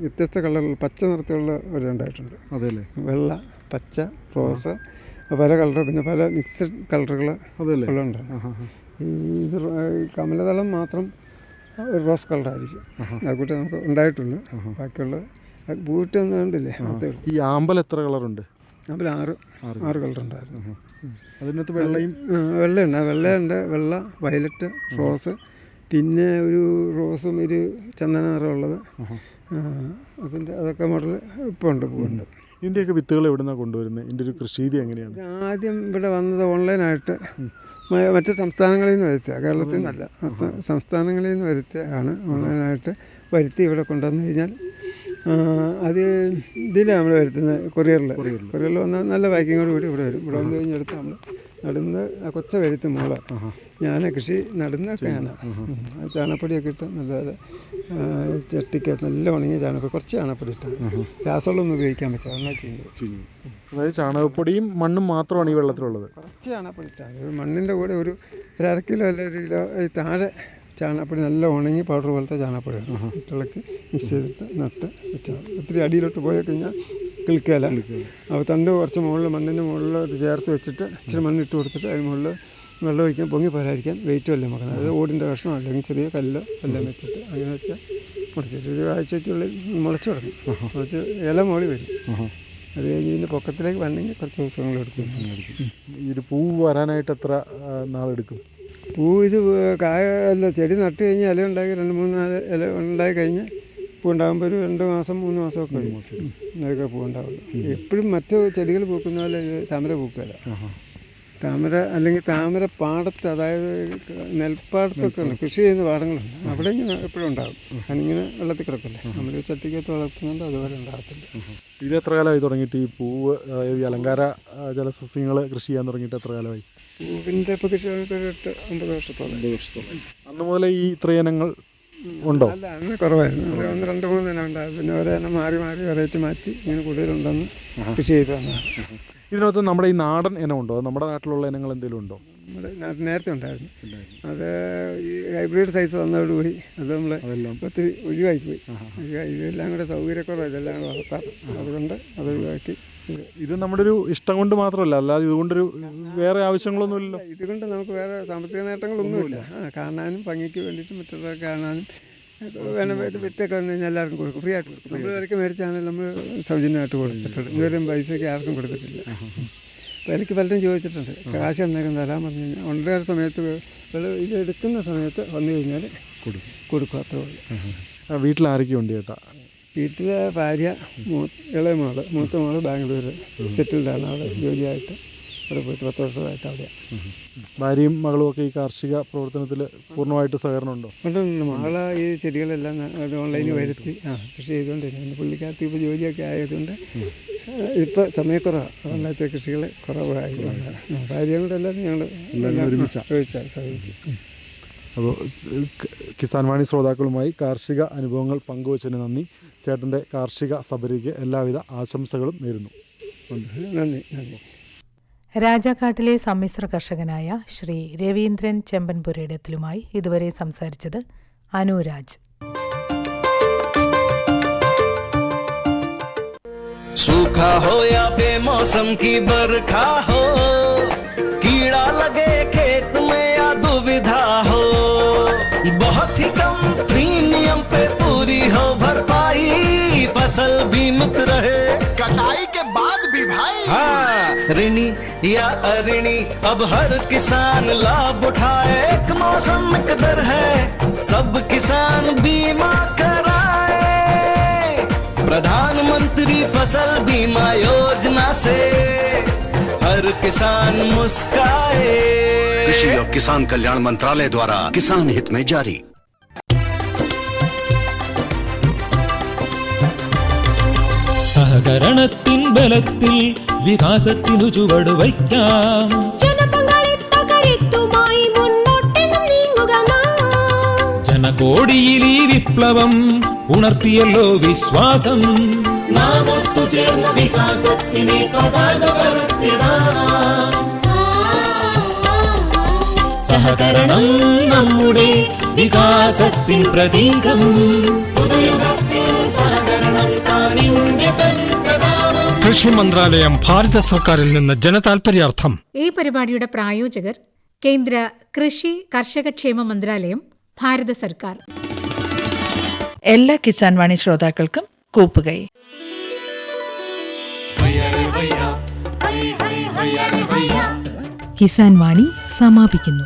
വ്യത്യസ്ത കളറുകൾ. പച്ച നിറത്തിലുള്ള ഒരെണ്ണമായിട്ടുണ്ട്. അതെല്ലേ? വെള്ള, പച്ച, റോസ്, പല കളർ, പിന്നെ പല മിക്സഡ് കളറുകൾ ഉണ്ട്. ഇത് കമലദളം മാത്രം റോസ് കളറായിരിക്കും അതുകൂട്ട് നമുക്ക് ഉണ്ടായിട്ടുള്ളൂ. ബാക്കിയുള്ള പൂട്ടൊന്നും കണ്ടില്ലേ. ഈ ആമ്പൽ എത്ര കളറുണ്ട്? ആമ്പൽ 6 കളറുണ്ടായിരുന്നു. അതിനകത്ത് വെള്ളയുണ്ട്, വെള്ള, വയലറ്റ്, റോസ്, പിന്നെ ഒരു റോസും ഒരു ചന്ദന നിറമുള്ളത്. അതിൻ്റെ അതൊക്കെ മോഡൽ ഇപ്പോൾ ഉണ്ട്, പൂവുണ്ട്. ഇതിൻ്റെയൊക്കെ വിത്തുകൾ എവിടെ നിന്നാണ് കൊണ്ടുവരുന്നത്? ഇതിൻ്റെ ഒരു കൃഷി രീതി എങ്ങനെയാണ്? ആദ്യം ഇവിടെ വന്നത് ഓൺലൈനായിട്ട് മറ്റ് സംസ്ഥാനങ്ങളിൽ നിന്ന് വരുത്തുക, കേരളത്തിൽ നിന്നല്ല, സംസ്ഥാനങ്ങളിൽ നിന്ന് വരുത്തുകയാണ്. ഓൺലൈനായിട്ട് വരുത്തി ഇവിടെ കൊണ്ടുവന്ന് കഴിഞ്ഞാൽ അത് ഇതിലാണ് നമ്മൾ വരുത്തുന്നത്, കൊറിയറിൽ വന്നാൽ നല്ല പാക്കിങ്ങോട് കൂടി ഇവിടെ വരും. ഇവിടെ വന്ന് കഴിഞ്ഞെടുത്ത് നമ്മൾ നടുന്ന കൊച്ച വരുത്തും മോളെ ഞാൻ കൃഷി നടുന്നൊക്കെ ഞാനാണ്. ചാണകപ്പൊടിയൊക്കെ ഇട്ട് നല്ല ചട്ടിക്ക് നല്ല ഉണങ്ങിയ ചാണകപ്പൊടി, കുറച്ച് ചാണകപ്പൊടി ഇട്ടാൽ രാസവളമൊന്നും ഉപയോഗിക്കാൻ പറ്റില്ല, എന്നാൽ ചെയ്യും. അതായത് ചാണകപ്പൊടിയും മണ്ണും മാത്രമാണ് ഈ വെള്ളത്തിലുള്ളത്. കുറച്ച് ചാണകപ്പൊടി ഇട്ടാൽ മണ്ണിൻ്റെ കൂടെ ഒരു 1/2 കിലോ അല്ല 1 കിലോ താഴെ ചാണകപ്പൊടി, നല്ല ഉണങ്ങി പൗഡർ പോലത്തെ ചാണകപ്പൊടിയാണ് ഇട്ടിളക്കി മിക്സ് ചെയ്തിട്ട് നട്ട് വെച്ചാൽ ഒത്തിരി അടിയിലോട്ട് പോയി കഴിഞ്ഞാൽ കിളിക്കുകയില്ല. അപ്പോൾ തണ്ട് കുറച്ച് മുകളിൽ മണ്ണിൻ്റെ മുകളിലോട്ട് ചേർത്ത് വെച്ചിട്ട് ഇച്ചിരി മണ്ണിട്ട് കൊടുത്തിട്ട് അതിന് മുകളിൽ വെള്ളം ഒഴിക്കാൻ പൊങ്ങി പോരായിരിക്കാൻ വെയിറ്റ് വല്ലതും വെക്കണം. അതായത് ഓടിൻ്റെ കഷ്ണം അല്ലെങ്കിൽ ചെറിയ കല്ല് എല്ലാം വെച്ചിട്ട് അങ്ങനെ വെച്ചാൽ മുളച്ചിട്ട് 1 ആഴ്ചയ്ക്കുള്ളിൽ മുളച്ച് തുടങ്ങും. മുളച്ച് ഇല മുകളിൽ വരും. അത് കഴിഞ്ഞ് പിന്നെ പൊക്കത്തിലേക്ക് വന്നെങ്കിൽ കുറച്ച് ദിവസങ്ങളെടുക്കും. ഈ ഒരു പൂ വരാനായിട്ട് എത്ര നാളെടുക്കും? പൂ ഇത് കായ അല്ല, ചെടി നട്ട് കഴിഞ്ഞ് ഇല ഉണ്ടാക്കി 2-3-4 ഇല ഉണ്ടായി കഴിഞ്ഞ് പൂ ഉണ്ടാകുമ്പോൾ ഒരു 2 മാസം 3 മാസമൊക്കെ കഴിയും പൂ ഉണ്ടാവുള്ളൂ. എപ്പോഴും മറ്റ് ചെടികൾ പൂക്കുന്ന പോലെ താമര പൂക്കുകയില്ല. താമര അല്ലെങ്കിൽ താമര പാടത്ത്, അതായത് നെൽപ്പാടത്തൊക്കെ ഉണ്ട്, കൃഷി ചെയ്യുന്ന പാടങ്ങളുണ്ട്, അവിടെ ഇങ്ങനെ എപ്പോഴും ഉണ്ടാകും. അതിങ്ങനെ വെള്ളത്തിൽ കിടക്കില്ലേ, നമ്മൾ ചട്ടിക്കകത്ത് വളർത്തുന്നുണ്ട്, അതുപോലെ ഉണ്ടാകത്തില്ല. ഇത് എത്ര കാലമായി തുടങ്ങിയിട്ട് ഈ പൂവ്, അതായത് ഈ അലങ്കാര ജലസസ്യങ്ങൾ കൃഷി ചെയ്യാൻ തുടങ്ങിയിട്ട് എത്ര കാലമായി? പൂവിൻ്റെ ഇപ്പോൾ കൃഷി 8-9 വർഷത്തോളം. അന്ന് മുതലേ ഈ ഇത്രയിനങ്ങൾ ഉണ്ടോ? അല്ല, അന്ന് കുറവായിരുന്നു. 1-2-3 ഇനം ഉണ്ടായിരുന്നു. പിന്നെ ഓരോ ഇനം മാറി വെറൈറ്റി മാറ്റി ഇങ്ങനെ കൂടുതലുണ്ടെന്ന് കൃഷി ചെയ്ത് വന്നതാണ്. ഇതിനകത്ത് നമ്മുടെ ഈ നാടൻ ഇനം ഉണ്ടോ? നമ്മുടെ നാട്ടിലുള്ള ഇനങ്ങൾ എന്തെങ്കിലും ഉണ്ടോ? നമ്മുടെ നാട്ടിൽ നേരത്തെ ഉണ്ടായിരുന്നു. അത് ഈ ഹൈബ്രിഡ് സൈസ് വന്നതോടുകൂടി അത് നമ്മൾ ഒത്തിരി ഒഴിവാക്കിപ്പോയി. ഇതെല്ലാം കൂടെ സൗകര്യക്കുറവ്, ഇതെല്ലാം കൂടെ വളർത്താറ്, അതുകൊണ്ട് അത് ഒഴിവാക്കി. ഇത് നമ്മുടെ ഒരു ഇഷ്ടം കൊണ്ട് മാത്രമല്ല, അല്ലാതെ ഇതുകൊണ്ടൊരു വേറെ ആവശ്യങ്ങളൊന്നുമില്ലല്ലോ. ഇതുകൊണ്ട് നമുക്ക് വേറെ സാമ്പത്തിക നേട്ടങ്ങളൊന്നുമില്ല. കാണാനും ഭംഗിക്ക് വേണ്ടിയിട്ട് മറ്റുള്ളവർക്ക് കാണാനും വേണം. വിത്തൊക്കെ വന്നു കഴിഞ്ഞാൽ എല്ലാവർക്കും കൊടുക്കും, ഫ്രീ ആയിട്ട് കൊടുക്കും. നമ്മൾ വിലയ്ക്ക് മേടിച്ചാണെങ്കിൽ നമ്മൾ സൗജന്യമായിട്ട് കൊടുത്തിട്ടുണ്ട്. ഇതുവരെയും പൈസയ്ക്ക് ആർക്കും കൊടുത്തിട്ടില്ല. വിലയ്ക്ക് പലരും ചോദിച്ചിട്ടുണ്ട്, കാശ് എന്നേക്കും തരാൻ പറഞ്ഞു കഴിഞ്ഞാൽ 1.5 സമയത്ത് ഇത് എടുക്കുന്ന സമയത്ത് വന്നു കഴിഞ്ഞാൽ കൊടുക്കും, അത്രേ ഉള്ളൂ. വീട്ടിൽ ആരൊക്കെ ഉണ്ട് ചേട്ടാ? വീട്ടിലെ ഭാര്യ, ഇളയ മോള്, മൂത്ത മോള് ബാംഗ്ലൂർ സെറ്റിൽഡാണ്. അവിടെ ജോലിയായിട്ട് അവിടെ പോയിട്ട് 10 വർഷമായിട്ട് അവിടെ. ഭാര്യയും മകളും ഒക്കെ ഈ കാർഷിക പ്രവർത്തനത്തിൽ പൂർണ്ണമായിട്ട് സഹകരണമുണ്ടോ? ഉണ്ട്. മകളെ ഈ ചെടികളെല്ലാം ഓൺലൈനിൽ വരുത്തി കൃഷി ചെയ്തുകൊണ്ടിരുന്നു. പുള്ളിക്കാർക്ക് ഇപ്പോൾ ജോലിയൊക്കെ ആയതുകൊണ്ട് ഇപ്പോൾ സമയക്കുറവാണ്, അതുകൊണ്ടത്തെ കൃഷികൾ കുറവായി വന്നതാണ്. ഭാര്യയും കൂടെ എല്ലാവരും ഞങ്ങൾ ഒരുമിച്ചാണ് സഹായിച്ചു. അപ്പോൾ കിസാൻ വാണി ശ്രോതാക്കളുമായി കാർഷിക അനുഭവങ്ങൾ പങ്കുവച്ചതിന് നന്ദി. ചേട്ടൻ്റെ കാർഷിക സബരിക്ക് എല്ലാവിധ ആശംസകളും നേരുന്നു. നന്ദി. രാജാക്കാട്ടിലെ സമ്മിശ്ര കർഷകനായ ശ്രീ രവീന്ദ്രൻ ചെമ്പൻപുരയിടത്തിലുമായി ഇതുവരെ സംസാരിച്ചത് അനുരാജ്. सूखा हो या बेमौसम की बरखा हो, कीड़ा लगे खेत में या दुविधा हो, बहुत ही कम प्रीमियम पे पूरी हो भरपाई, फसल बीमित रहे कटाई के बाद भी भाई। हाँ, ऋणी या अऋणी अब हर किसान लाभ उठाए, एक मौसम एक दर है, सब किसान बीमा कराए, प्रधानमंत्री फसल बीमा योजना से हर किसान मुस्काए। कृषि और किसान कल्याण मंत्रालय द्वारा किसान हित में जारी। സഹകരണത്തിൻ ബലത്തിൽ വികാസത്തിനു ചുവടുവയ്ക്കാം. ജനപങ്കാളിത്തകരുത്തുമായി മുന്നോട്ടെന്നും നീങ്ങുക നാം. ജനകോടിയിൽ ഈ വിപ്ലവം ഉണർത്തിയല്ലോ വിശ്വാസം. നാം ഒത്തുചേർന്ന വികാസത്തിനെ പതാക പറത്തിടാം. സഹകരണം നമ്മുടെ വികാസത്തിൻ പ്രതീകം. പുതുയുഗത്തിൽ സഹകരണം കാണിന്റെ പ്രധാനം. കൃഷി മന്ത്രാലയം, ഭാരത സർക്കാരിൽ നിന്ന് ജനതാൽപര്യാർത്ഥം. ഈ പരിപാടിയുടെ പ്രായോജകർ കേന്ദ്ര കൃഷി കർഷകക്ഷേമ മന്ത്രാലയം, ഭാരത സർക്കാർ. എല്ലാ കിസാൻ വാണി ശ്രോതാക്കൾക്കും കൂപ്പുകൈ. കിസാൻ വാണി സമാപിക്കുന്നു.